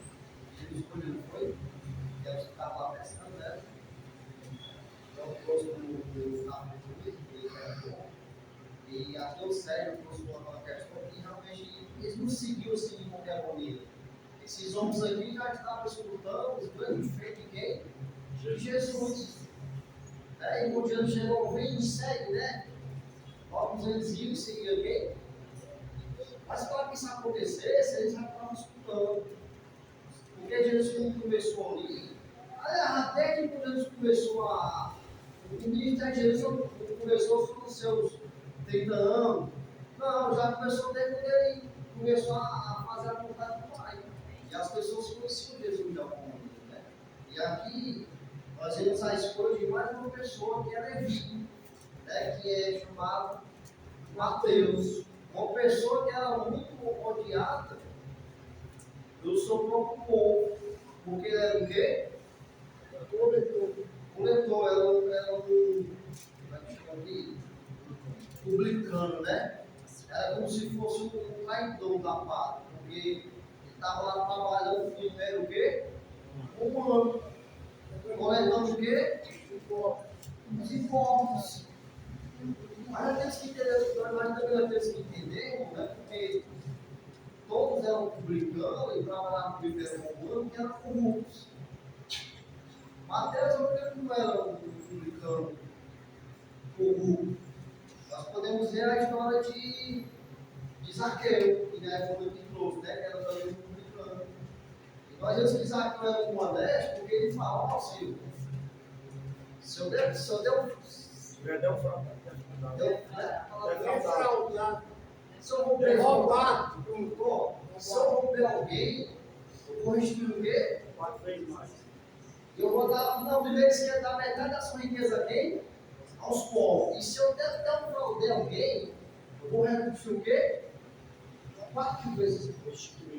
Ele escolheu, não foi? E ela estava lá pescando, né? Então, trouxe o carro de ele era bom. E aqui o Sérgio trouxe uma questão que realmente eles não seguiam assim de qualquer maneira. Esses homens aqui já estavam escutando os grandes feitos de quem? De Jesus. E quando Jesus chegou, vem e segue, né? Logo eles iam seguir quem? Mas para que isso acontecesse, eles já estavam escutando. Porque Jesus começou ali, até que quando Jesus começou o ministério de Jesus começou com os seus 30 anos. Não, já começou desde quando ele começou a fazer a vontade do Pai. E as pessoas conheciam Jesus de alguma maneira, né? E aqui nós vemos a escolha de mais uma pessoa que é Levi, né? Que é chamado Mateus. Uma pessoa que era muito odiada do seu próprio povo. Porque ele era o quê? Coletor, era um como é que chama aqui? Publicano, né? Era como se fosse um traidor da pátria, porque estava lá trabalhando, que não era o quê? Humano. Coletando o quê? Os impostos. Mas nós temos que entender, nós também temos que entender, né? Porque todos eram publicanos e trabalhavam com o Império Romano, que eram corruptos. Mateus não era um publicano corrupto. Nós podemos ver a história de Zaqueu, que na época que trouxe, né? Que era também um publicano. E nós vemos que Zaqueu era um modesto, porque ele fala, ó, Senhor, se eu der Defraudado. se eu romper Roubado. se eu romper alguém, eu vou restituir o quê? 4 vezes mais. Eu vou dar, não, de vez que dar metade da sua riqueza a quem? Aos povos. E se eu defraudar alguém, eu vou restituir o quê? 4 vezes.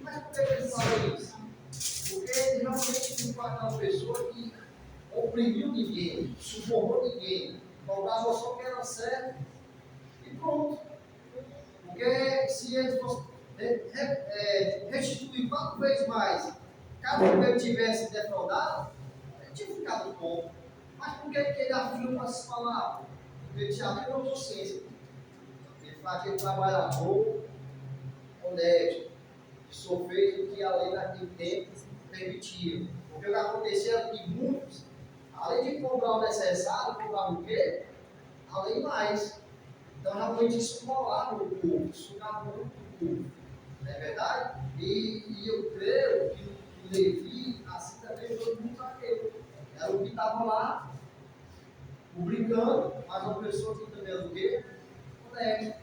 Mas por que ele fala isso? Porque ele realmente não foi aquela pessoa que oprimiu ninguém, subornou ninguém, cobrava só o que era certo e pronto. Porque se ele fosse restituir 4 vezes mais, cada um que ele tivesse defraudado, ele tinha ficado bom. Mas por que ele afirma essas palavras? Porque ele já tem uma consciência. Ele faz aquele trabalhador honesto, que só fez o que a lei naquele tempo permitia. Porque o que acontecia era que muitos, além de cobrar o necessário, cobravam o quê? Além mais. Então, realmente, isso colava o povo, sugava muito o povo. Não é verdade? E eu creio que o Levi, assim também, todo mundo Zaqueu. Era o que estava lá, brincando, mas uma pessoa que também era o quê? Honesta.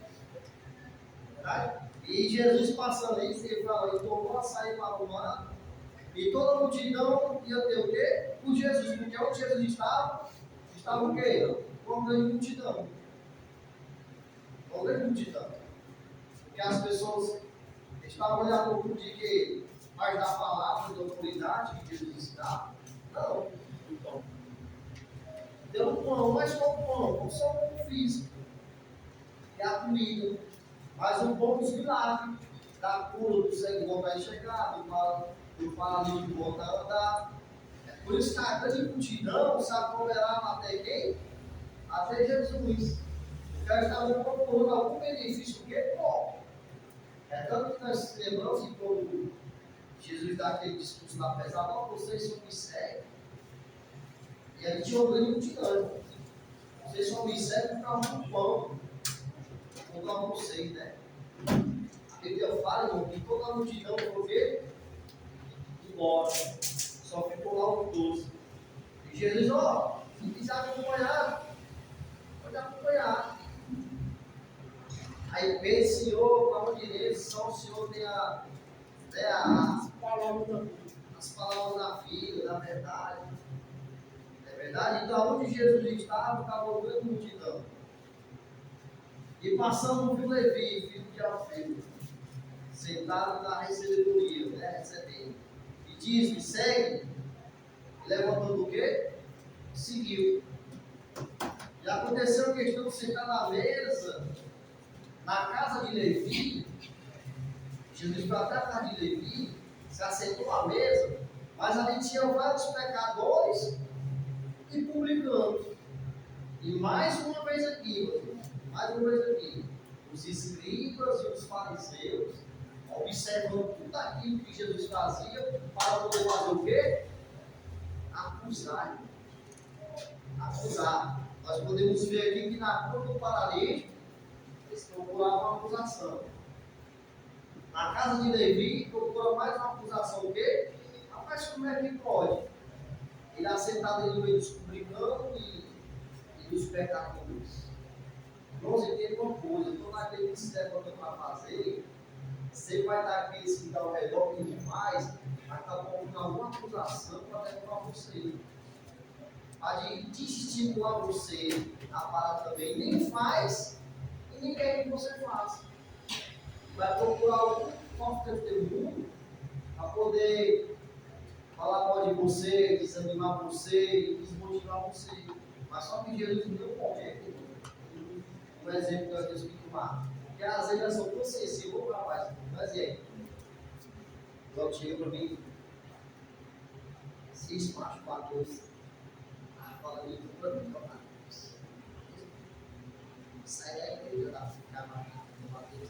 Verdade? E Jesus passando isso, ele fala, ele tomou a sair para o mar, e toda a multidão ia ter o quê? Por Jesus, porque onde Jesus estava o quê? Uma grande multidão. Uma grande multidão. Porque as pessoas estavam olhando para o de quê? Mais da palavra, da autoridade que Jesus está. Não. Então, deu um pão, mas qual pão? Não só um pão físico. É a comida. Mas um pão dos milagres. Da cura do cego voltar a enxergar, do paralítico voltar a andar. É por isso que a grande multidão se aglomerava até quem? Até Jesus. Porque eles estavam procurando algum benefício que é bom. É tanto que nós lembramos que quando Jesus dá aquele discurso na pesada, ó, vocês só me seguem. E ali tinha uma grande multidão. Vocês só me seguem por causa do pão. Vou dar vocês, né? Porque eu falo, irmão, que toda a multidão foi o quê? Embora. Só ficou lá os 12. E Jesus, ó, se quiser acompanhar, pode acompanhar. Aí pensa, Senhor, para onde ele, só o Senhor tem as palavras da vida, da verdade. É verdade? Então, onde Jesus estava uma grande multidão. E passando viu Levi, filho de Alfeu, sentado na recebedoria, né, recebendo. E diz-me, segue. E levantando o quê? Seguiu. E aconteceu que estando sentado à mesa, na casa de Levi, Jesus foi até a casa de Levi, se assentou à mesa, mas ali tinham vários pecadores e publicanos. E mais uma vez aqui, os escribas e os fariseus, observando tudo aquilo que Jesus fazia, para poder fazer o quê? Acusar. Nós podemos ver aqui que na cura do paralítico, eles procuravam uma acusação. Na casa de Levi, procura mais uma acusação o quê? Rapaz, como é que pode? Ele é assentado ali no meio dos publicanos e dos pecadores. Irmãos, entenda uma coisa, todo aquele que se levanta para fazer, sempre vai dar aqueles que estão ao redor que não faz, vai estar colocando alguma acusação para derrubar você. Para desestimular você a parar também. Nem faz e nem quer que você faça. Vai procurar algum falso testemunho para poder falar mal de você, desanimar você, desmotivar você. Mas só que Jesus não deu momento. Um exemplo que nós temos que tomar. Porque às vezes nós somos tão sensíveis, rapaz, um exemplo. Igual chega para mim, 6 machos, 14. Fala ali, tudo para mim, papai. Sai da igreja, dá para ficar no bater.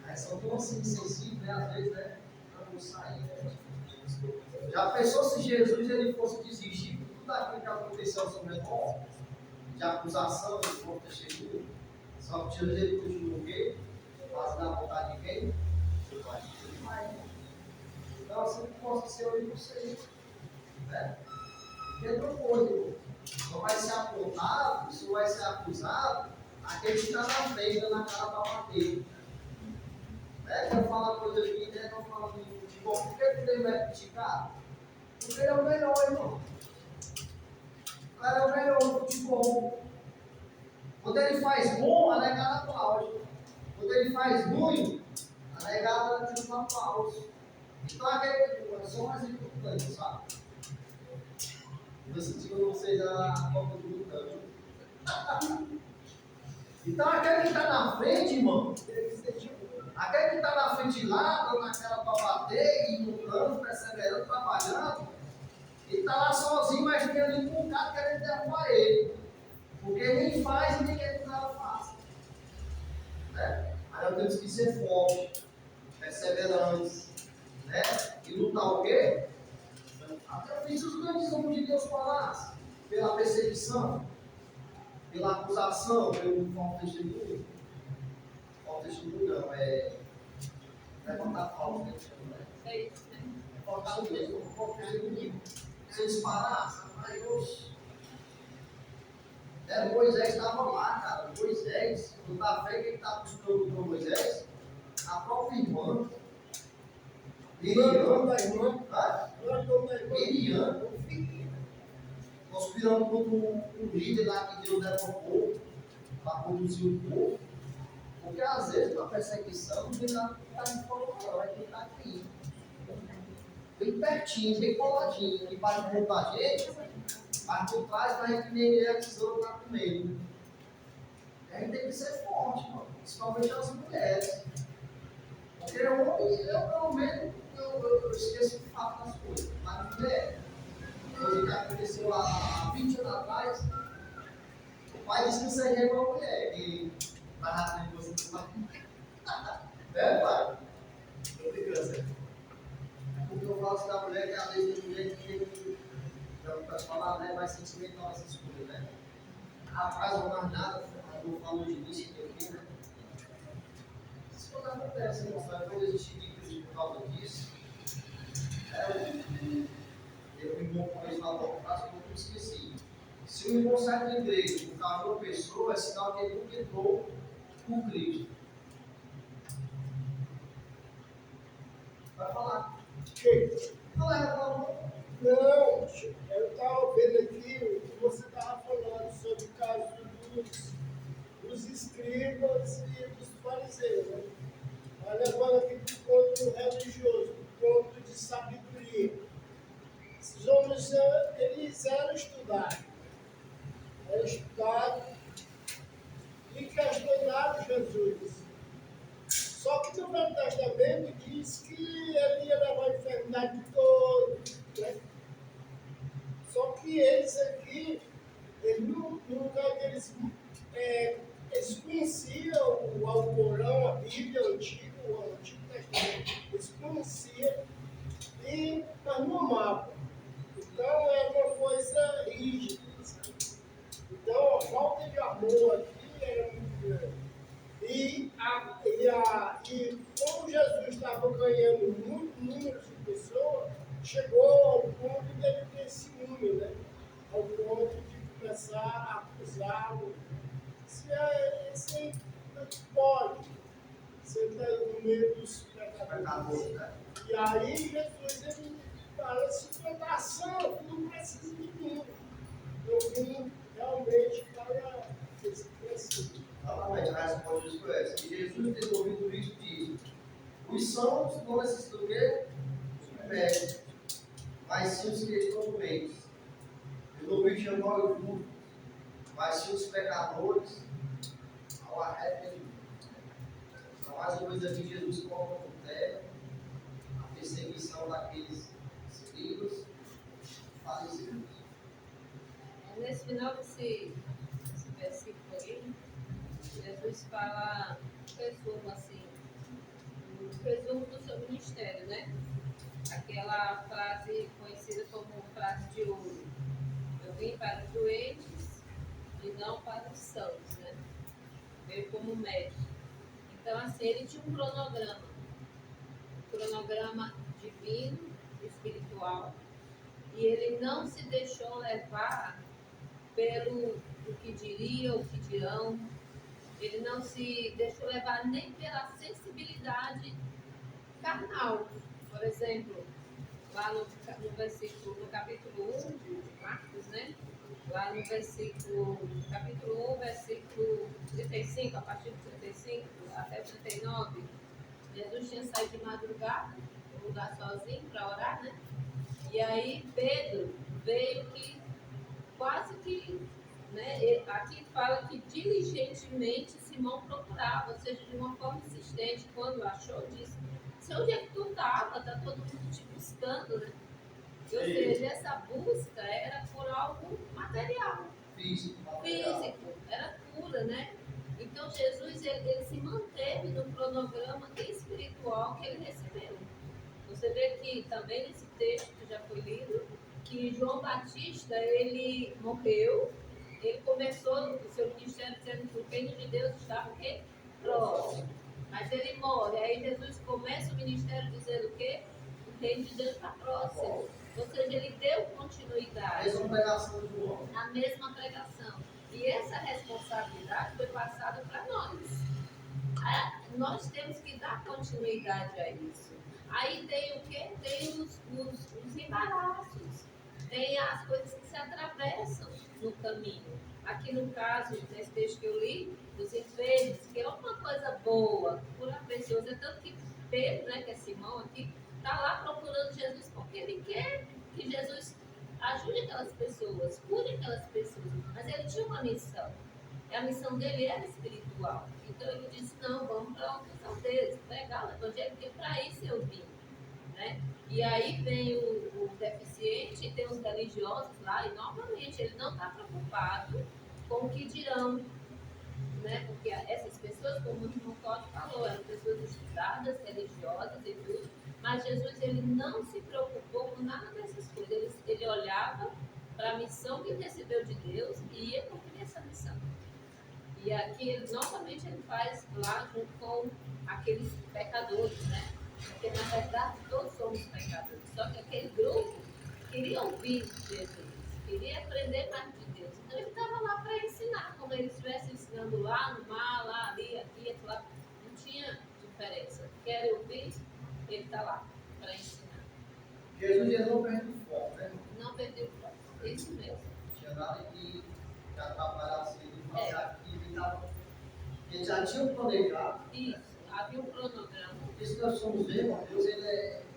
Mas são tão assim insensíveis, né? Às vezes, né? Não sair, né? Já pensou se Jesus ele fosse desistir de tudo aquilo que aconteceu ao seu redor? De acusação, de contra testemunho? Só que Jesus ele continua o quê? Fazendo a vontade de quem? Do Pai. Então, assim que possa ser eu e você. Né? Porque não pode, só vai ser apontado, só vai ser acusado aquele que está na frente, na cara para bater. Né? Quer falar coisa aqui, né? Não fala de futebol. Por que ele vai criticar? Porque ele é o melhor, irmão. O cara é o melhor no futebol. Quando ele faz bom, a negada aplaude. Quando ele faz ruim, a negada tira um aplauso. Então aquele é só mais importante, sabe? Eu senti com vocês a Copa do Mundo também. Então aquele que está na frente, irmão, aquele que está na frente lá, dando aquela para bater, e lutando, perseverando, trabalhando, ele está lá sozinho, mas tem ali um bocado querendo derrubar ele. Porque nem faz e nem quer que o cara faça. Né? Aí nós temos que ser fortes, perseverantes, né? E lutar o quê? Até fiz os grandes homens de Deus falassem, pela perseguição, pela acusação, pelo falso testemunho. Falso testemunho não, é levantar falso testemunho, né? É isso, né? Falso testemunho. Se eles parassem, mas oxe. Moisés estava lá, cara. Moisés, no café, quem estava buscando com Moisés? A própria irmã. Miriam, conspirando contra um líder lá que Deus levantou para conduzir o povo. Porque às vezes na perseguição não está de fora, não, é quem está aqui. Bem pertinho, bem coladinho, que para derrubar a gente, mas por trás da gente nem ele a tesoura está comendo. A gente tem que ser forte, mano. Principalmente as mulheres. Porque o homem, eu pelo menos, eu esqueço de falar das coisas. Mas mulher, coisa que aconteceu há 20 anos atrás, o pai disse que isso aí é uma mulher, que estava na negócio do pai. É, pai? Tô brincando, Zé. É porque eu falo assim da mulher que às vezes tem mulher que não pode falar, né? Mais sentimental essas coisas, né? Rapaz, não mais nada, eu falo de início aqui, né? Essas coisas acontecem, irmão. Vai poder existir vídeos por causa disso. Eu me bom com isso na boca, mas eu não esqueci. Se o irmão sai da igreja por causa de uma pessoa, é sinal que ele nunca entrou com Cristo. Vai falar. Fala, Não, eu estava vendo aqui o que você estava falando sobre o caso dos escribas e dos fariseus. Né? Vai levando aqui para o ponto religioso, para o ponto de sabedoria. Esses homens, eles eram estudados. E questionaram Jesus. Só que no Velho Testamento diz que ele ia levar a enfermidade de todos. Né? Só que eles aqui, no lugar que eles conheciam o Alcorão, a Bíblia, o Antigo Testamento, eles conheciam, mas não amavam. Então é uma coisa rígida. Sabe? Então a falta de amor aqui era muito grande. E como Jesus estava ganhando muito número de pessoas, chegou ao ponto de ele ter ciúme, né? Ao ponto de começar a acusá-lo. Esse não pode. Você está no meio dos pecadores. né? E aí Jesus ele fala assim, tentação, não precisa de mim. Eu vim realmente para esse princípio. Novamente, a resposta disso é essa. E Jesus, tendo ouvido isso, diz: os sãos não necessitam do quê? Os médicos, mas sim os que estão doentes. Eu não vim chamar o justo, mas sim os pecadores ao arrependimento. Então, mais uma vez aqui, Jesus coloca no terra perseguição daqueles escribas fariseus. Nesse final desse versículo aí, Jesus fala, resumo assim, um resumo do seu ministério, né? Aquela frase conhecida como frase de ouro. Eu vim para os doentes e não para os sãos, né? Veio como médico. Então, assim, ele tinha um cronograma divino, espiritual, e ele não se deixou levar pelo o que diria, o que dirão. Ele não se deixou levar nem pela sensibilidade carnal. Por exemplo, lá no capítulo 1 de Marcos, né? Lá no capítulo 1, versículo 35, a partir do 35 até o 39, Jesus tinha saído de madrugada, um lugar sozinho para orar, né? E aí Pedro veio que quase que, né? Aqui fala que diligentemente Simão procurava, ou seja, de uma forma insistente, quando achou, disse: se onde é que tu estava? Está todo mundo te buscando, né? Ou seja, essa busca era por algo material, físico, era pura, né? Então Jesus ele se manteve no cronograma espiritual que ele recebeu. Você vê que também nesse texto que já foi lido, que João Batista ele morreu, ele começou o seu ministério dizendo que o reino de Deus estava o quê? Próximo. Mas ele morre, aí Jesus começa o ministério dizendo o quê? O reino de Deus está próximo. Ou seja, ele deu continuidade. A mesma pregação de João. A mesma pregação. E essa responsabilidade foi passada para nós. Nós temos que dar continuidade a isso. Aí tem o quê? Tem os embaraços. Tem as coisas que se atravessam no caminho. Aqui no caso, nesse texto que eu li, dos enfermos, que é uma coisa boa, curar pessoas. É tanto que Pedro, né, que é Simão aqui, está lá procurando Jesus porque ele quer que Jesus ajude aquelas pessoas, cure aquelas pessoas. Mas ele tinha uma missão. E a missão dele era espiritual. Então ele disse: não, vamos para outras aldeias, pregar o evangelho, porque para isso eu vim. Né? E aí vem o deficiente e tem os religiosos lá, e novamente ele não está preocupado com o que dirão. Né? Porque essas pessoas, como o irmão Cláudio falou, eram pessoas estudadas, religiosas e tudo, mas Jesus ele não se preocupou com nada dessas coisas. Ele olhava para a missão que ele recebeu de Deus e ia cumprir essa missão. E aqui, novamente, ele faz lá junto com aqueles pecadores, né? Porque, na verdade, todos somos pecadores. Só que aquele grupo queria ouvir Jesus, queria aprender mais de Deus. Então, ele estava lá para ensinar, como ele estivesse ensinando lá no mar, lá, ali, aqui, lá. Não tinha diferença. Quer ouvir, ele está lá para ensinar. Jesus não perdeu o foco, né? Não perdeu o foco. Isso mesmo. Não tinha nada que atrapalhasse ele fazer aquilo. Ele já tinha planejado. Isso, havia um cronograma. Porque se nós somos ver, Deus ele é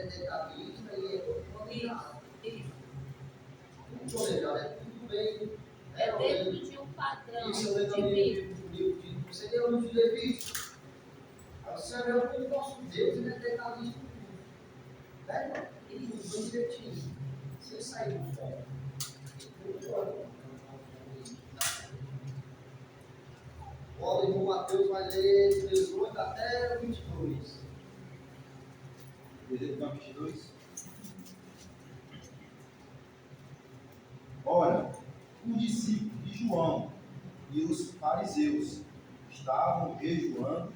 detalhista e é todo planejado. Isso. Tudo planejado, é tudo bem. É dentro de um padrão Isso eu lembro no livro de você leu no livro de Levítico. Você vê o nosso Deus, ele é detalhista em tudo. Né? Ele tudo bem direitinho. Sem sair do foco. O irmão Mateus vai ler 18 até 22. 18 a 22. Ora, os discípulos de João e os fariseus estavam jejuando.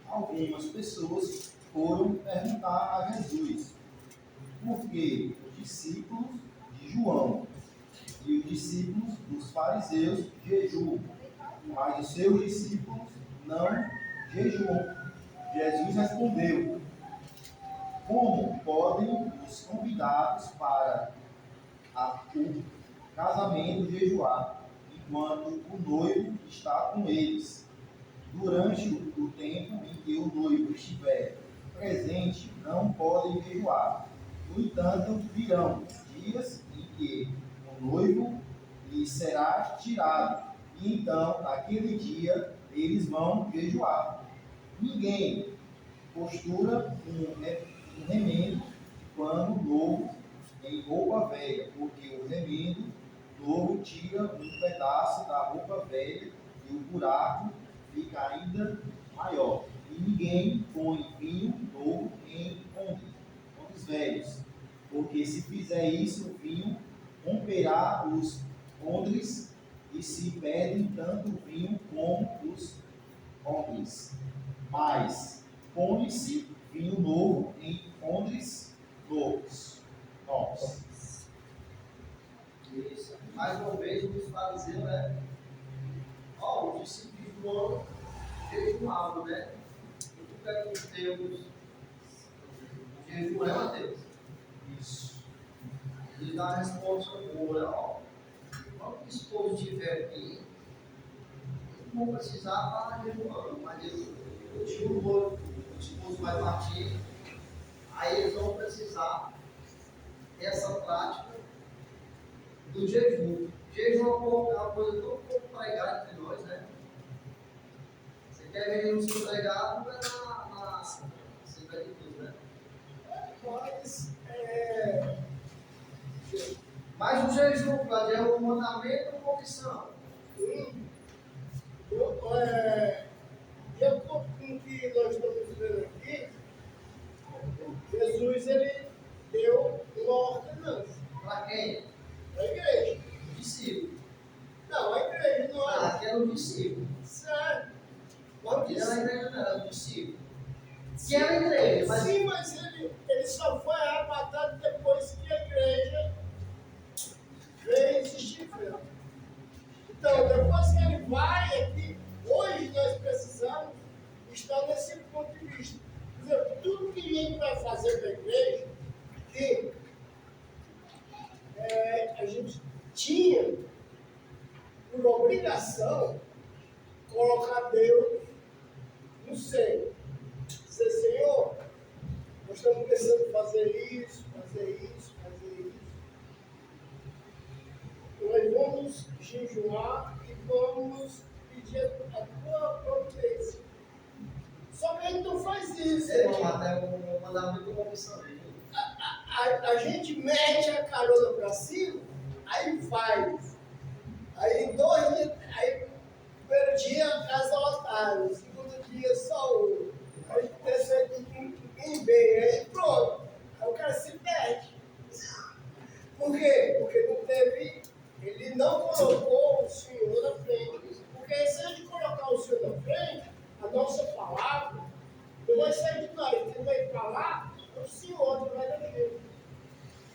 Algumas pessoas foram perguntar a Jesus por que os discípulos de João e os discípulos dos fariseus jejuam, mas os seus discípulos não jejuam. Jesus respondeu: como podem os convidados para o casamento jejuar, enquanto o noivo está com eles? Durante o tempo em que o noivo estiver presente, não podem jejuar. No entanto, virão dias em que o noivo lhe será tirado, e então, naquele dia, eles vão jejuar. Ninguém costura um um remendo de pano novo em roupa velha, porque o remendo novo tira um pedaço da roupa velha e o buraco fica ainda maior. E ninguém põe vinho novo em odres velhos, porque se fizer isso, o vinho romperá os odres e se perdem tanto o vinho como os odres. Mas põe-se vinho novo em odres novos. Isso. Mais uma vez, os fariseus, né? Ó, o discípulo de João jejuavam, né? E tu pega os teus. O jejum é, Mateus? Isso. Ele dá a resposta boa, né? Ó, quando o esposo estiver aqui, eles não vão precisar estar jejuando, mas eu tiro o olho, o esposo vai partir, aí eles vão precisar dessa prática do jejum. Jejum é uma coisa tão pouco pregada entre nós, né? Você quer ver Jesus pregado na Assembleia de Deus, né? Mas o jejum, Cláudio, é um mandamento ou uma opção? De acordo com o que nós estamos vendo aqui, Jesus ele deu uma ordenança Para quem? para a igreja. O discípulo. Não, a igreja não é. Aqui era o discípulo. Certo. Aqui era a igreja, não era o discípulo. Que era a igreja, mas Sim, mas ele só foi arrebatado depois que a igreja veio existir. Então, depois que ele vai, é que hoje nós precisamos estar nesse ponto de vista. Por exemplo, tudo que a gente vai fazer para a igreja, que a gente tinha por obrigação colocar Deus no centro. Dizer, Senhor, nós estamos pensando em fazer isso, fazer isso, fazer isso. Nós vamos jejuar e vamos pedir a tua providência. Só que a gente não faz isso. até um mandamento ou uma opção. A gente mete a carona para cima, aí faz. Aí 2 dias, aí primeiro dia casa lotada, segundo dia só um. Aí terceiro dia ninguém bem, aí pronto. Aí o cara se perde. Por quê? Porque não teve, ele não colocou o Senhor na frente. Porque se a gente colocar o Senhor na frente, a nossa palavra não vai sair de nós. Ele vai falar, o Senhor que vai dar jeito.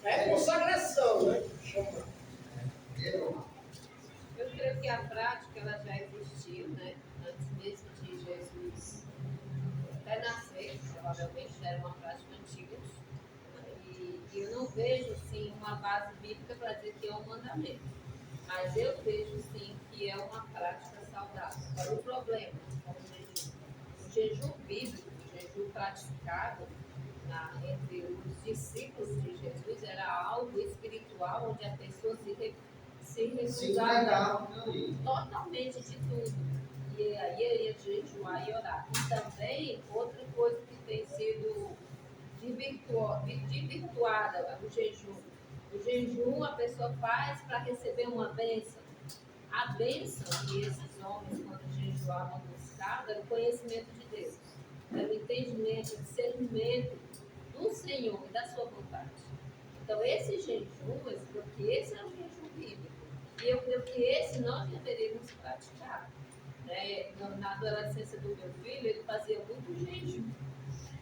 É consagração, né? Chama. Eu creio que a prática ela já existiu, né? Antes mesmo de Jesus até nascer, provavelmente já era uma prática antiga. E eu não vejo, sim, uma base bíblica para dizer que é um mandamento. Mas eu vejo, sim, que é uma prática saudável. Agora, o problema com o jejum bíblico, o jejum praticado entre os discípulos de Jesus, era algo espiritual, onde a pessoa se recusava totalmente de tudo. E aí ia jejuar e orar. E também, outra coisa que tem sido desvirtuada, o jejum. O jejum a pessoa faz para receber uma bênção. A bênção que esses homens, quando jejuavam, buscavam era o conhecimento de Deus. Era o entendimento, o discernimento do Senhor e da sua vontade. Então, esse jejum, porque esse é o jejum bíblico. E eu creio que esse nós deveríamos praticar. Né? Na adolescência do meu filho, ele fazia muito jejum.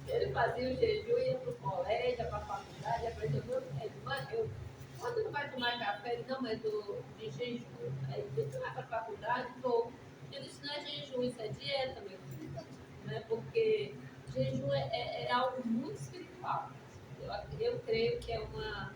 Ele fazia o jejum, ia para o colégio, ia para a faculdade, aprendeu meu filho. Mãe, quando não vai tomar café, ele não, mas de jejum. Aí ele vai para a faculdade, vou. Eu disse, não é jejum, isso é dieta, meu filho. Né? Porque jejum é algo muito espiritual. Eu creio que é uma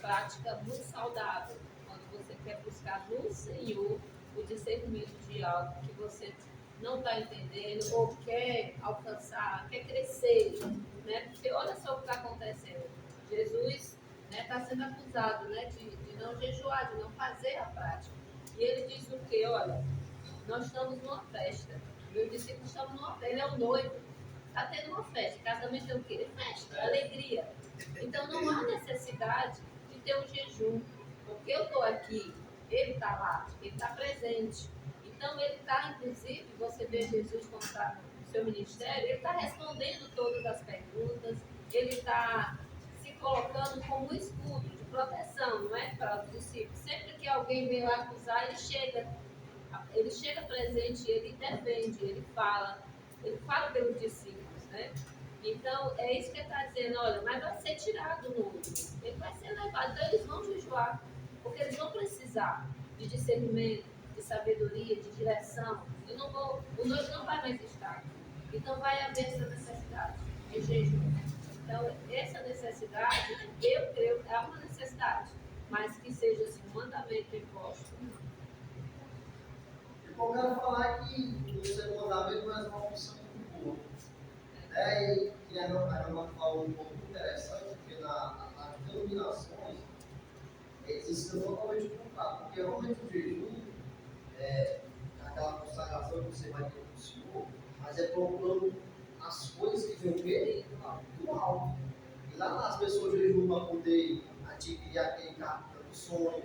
prática muito saudável. Quando você quer buscar no Senhor o discernimento de algo que você não está entendendo ou quer alcançar, quer crescer, né? Porque olha só o que está acontecendo. Jesus está sendo acusado, né, de não jejuar, de não fazer a prática. E ele diz o quê? Olha, nós estamos numa festa. Meus discípulos estão numa festa. Ele é o noivo. está tendo uma festa. Casamento é o quê? É festa, é alegria. Então não há necessidade de ter um jejum, porque eu estou aqui, ele está lá, ele está presente. Então ele está, inclusive, você vê Jesus como está no seu ministério, ele está respondendo todas as perguntas, ele está se colocando como um escudo de proteção, não é? Para os discípulos. Sempre que alguém vem lá acusar, ele chega presente, ele defende, ele fala pelos discípulos, né? Então, é isso que ele está dizendo, olha, mas vai ser tirado o noivo, ele vai ser levado, então eles vão jejuar, porque eles vão precisar de discernimento, de sabedoria, de direção. O noivo não vai mais estar. Então, vai haver essa necessidade de jejum. Então, essa necessidade, eu creio, é uma necessidade, mas que seja assim, um mandamento imposto. Eu quero falar que o segundo mandamento não é uma opção muito boa. E a Ana falou um pouco interessante, porque nas denominações existe totalmente o contrário, porque realmente o jejum é aquela consagração que você vai ter com o Senhor, mas é procurando as coisas que vem o quê? Do alto. E lá as pessoas jejuam para poder adquirir aquele carro do sonho,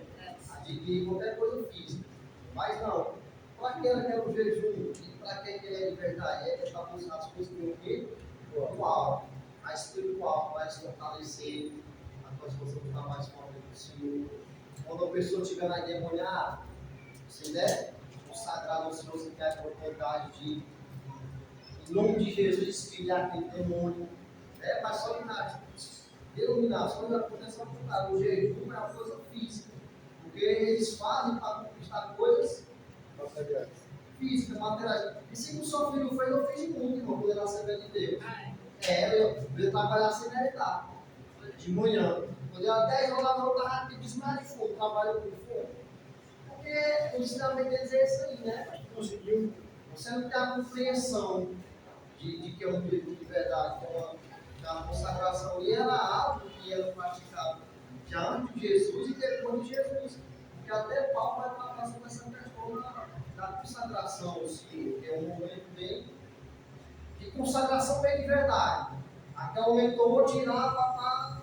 adquirir qualquer coisa física. Mas não, para quem ela quer o jejum e para quem quer de verdade, é para buscar as coisas que vem o quê? Do alto. A espiritual vai se fortalecer, a tua disposição ficar mais forte do Senhor. Quando a pessoa estiver na endemoniada, você deve consagrar no Senhor, você tem a oportunidade de, em nome de Jesus, espelhar aquele demônio. Mas só que na denominação acontece ao contrário. O jejum é uma coisa física, porque eles fazem para conquistar coisas físicas, materiais. E se o seu filho fez, eu fiz muito, irmão, poder receber de Deus. Eu trabalhar sem meditar, de manhã. Quando eu 10 horas da noite, eu estava pedindo mais de fogo, trabalhando com fogo. Porque o ensinamento deles é isso aí, né? Conseguiu. Você não tem a compreensão de que é um jejum de verdade, que a consagração e era algo que era praticado já antes de Jesus e depois de Jesus. Porque até Paulo vai falar sobre essa questão da consagração, que é um momento bem de consagração bem de verdade. Aquele momento que eu vou tirar para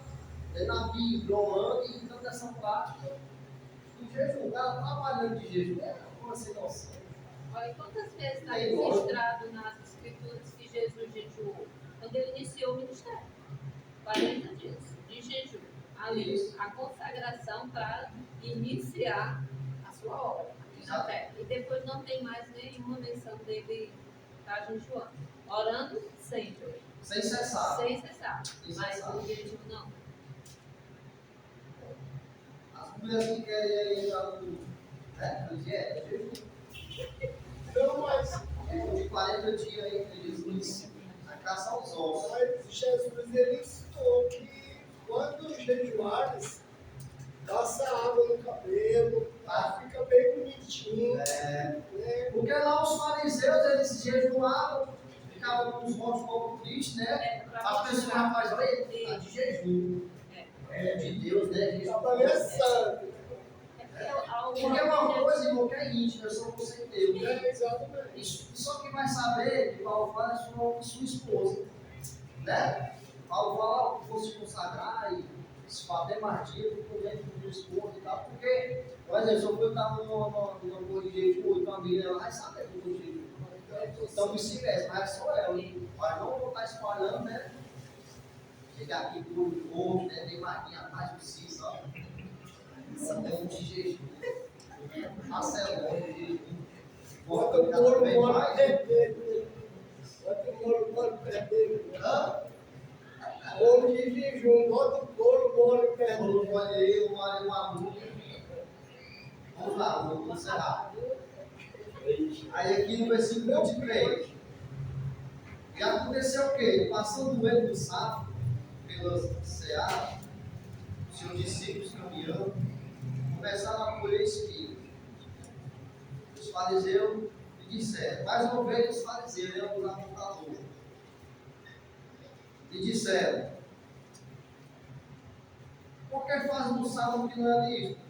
estar na Bíblia, orando e dando essa prática do jejum. O cara trabalhando de jejum, como assim, nossa? Olha, quantas vezes está registrado nas escrituras que Jesus jejuou? Quando ele iniciou o ministério. 40 dias de jejum. Ali, Isso. a consagração para iniciar a sua obra aqui na terra. E depois não tem mais nenhuma menção dele estar jejuando. Orando sempre. Sem cessar. Sem cessar. Sem Mas cessar. o jejum não. As mulheres que querem entrar no jejum. Não, mas Jejum de 40 dias aí, Jesus, a caça aos ossos. Jesus ele ensinou que quando jejuares, passa água no cabelo, fica bem bonitinho. Né? Porque lá os fariseus, eles jejuavam, ficavam com os rostos um pouco tristes, né? As pessoas rapaz, olha, tá de jejum. É de Deus, né? De Está parecendo. Porque é uma coisa, irmão, que é íntima, é só você e Deus. Exatamente. E só quem vai saber que Paulo fala é sua esposa. Né? Paulo fala que fosse consagrar e se bater mais dia, por dentro do meu esposo e tal. Porque, por exemplo, se eu estar numa coisa de jejum, então a Bíblia ela vai saber que eu estou de jejum. Então, vice-versa, mas sou eu. Mas não vou estar espalhando, né? Chegar aqui por um monte, né? Tem maguinha atrás de si, ó. Tem de jejum. Marcelão de jejum. Bota o molho vermelho. Bota o molho vermelho. Molho de jejum. Bota o molho vermelho. Molho maluco. Vamos lá, vamos encerrar. Aí aqui no versículo 23. E aconteceu o quê? Passando o ele do sábado, pela seara, seus discípulos caminhando, começaram a colher espigas. Os fariseus lhe disseram, mais uma vez os fariseus eram os apontadores. E disseram, por que faz no sábado que não é lícito?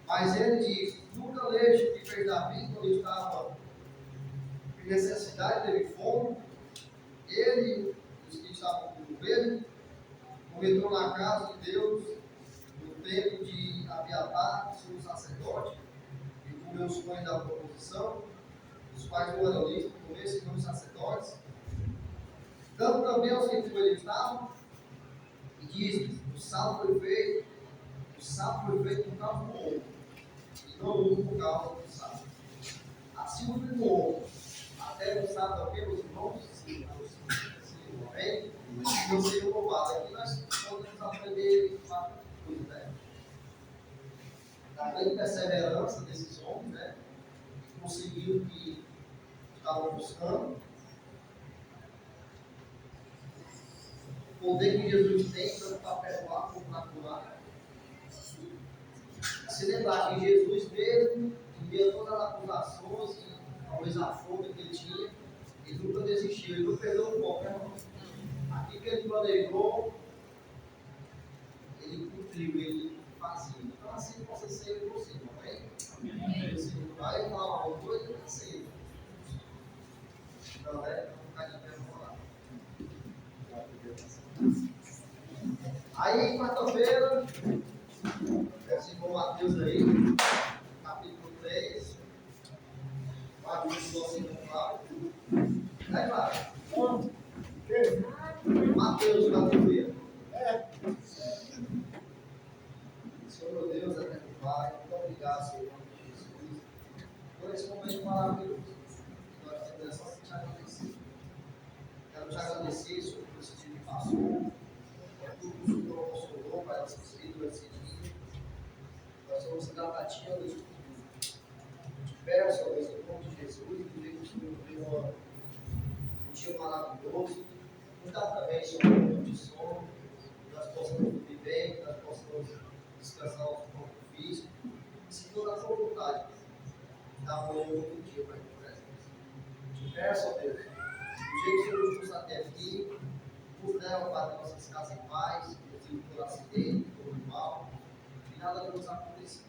Mas ele disse, nunca leste que fez Davi quando estava necessidade, teve fome. Ele, os que estavam com ele, entrou na casa de Deus, no templo de Abiatar, seu sacerdote, e comeu os pães da proposição, os quais não eram lícitos comer, senão os sacerdotes. Dando também aos que com ele estavam, e diz: o salvo foi feito por causa do homem, e não o por causa do sábado. Assim o do homem, até no sábado também, os irmãos, amém? E não seja louvado. Aqui nós podemos aprender quatro coisas, né? Da grande perseverança desses homens, né? Que conseguiram o que estavam buscando. O poder que Jesus tem tanto para perdoar como para curar. Se lembrar que Jesus mesmo, em meio a todas as acusações e talvez a fome que ele tinha, ele nunca desistiu, ele não perdeu o foco, né? Aquilo que ele planejou, ele cumpriu, ele fazia. Então assim possa ser você, não é? Você vai falar uma coisa, ele vai ser. Não é? Não ficar de pé falar. Aí, quarta-feira, versículo Mateus aí, capítulo 3, versículo 54. É claro. Mateus, quarta-feira. Senhor meu Deus, eterno Pai, muito obrigado, Senhor, Jesus, por esse momento maravilhoso. Nós temos só te agradecer. Quero te agradecer, Senhor, por esse dia que passou. Tudo que o Senhor proporcionou para nossas vidas esse dia. Nós somos gratativos de peço, ó Deus, em nome de Jesus, que o Senhor deu um dia maravilhoso. Nos dá também, Senhor, um pouco de sono, que nós possamos dormir bem, que nós possamos descansar o nosso corpo físico, e se toda a sua vontade, dá amanhã um outro dia para a tua presença. Te peço, ó Deus, do jeito que o Senhor nos trouxe até aqui, nos leva para nossas casas em paz, protegido por acidente, por mal, que nada vai nos acontecer.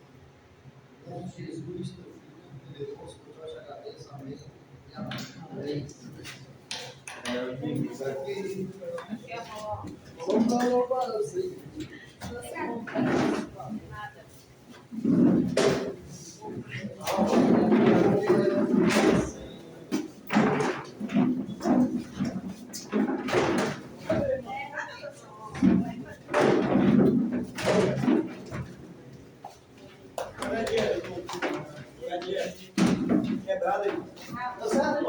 Em nome de Jesus, teu Filho, poderoso, que eu te agradeço, amém. E amém. Quebrado aí. Tá certo?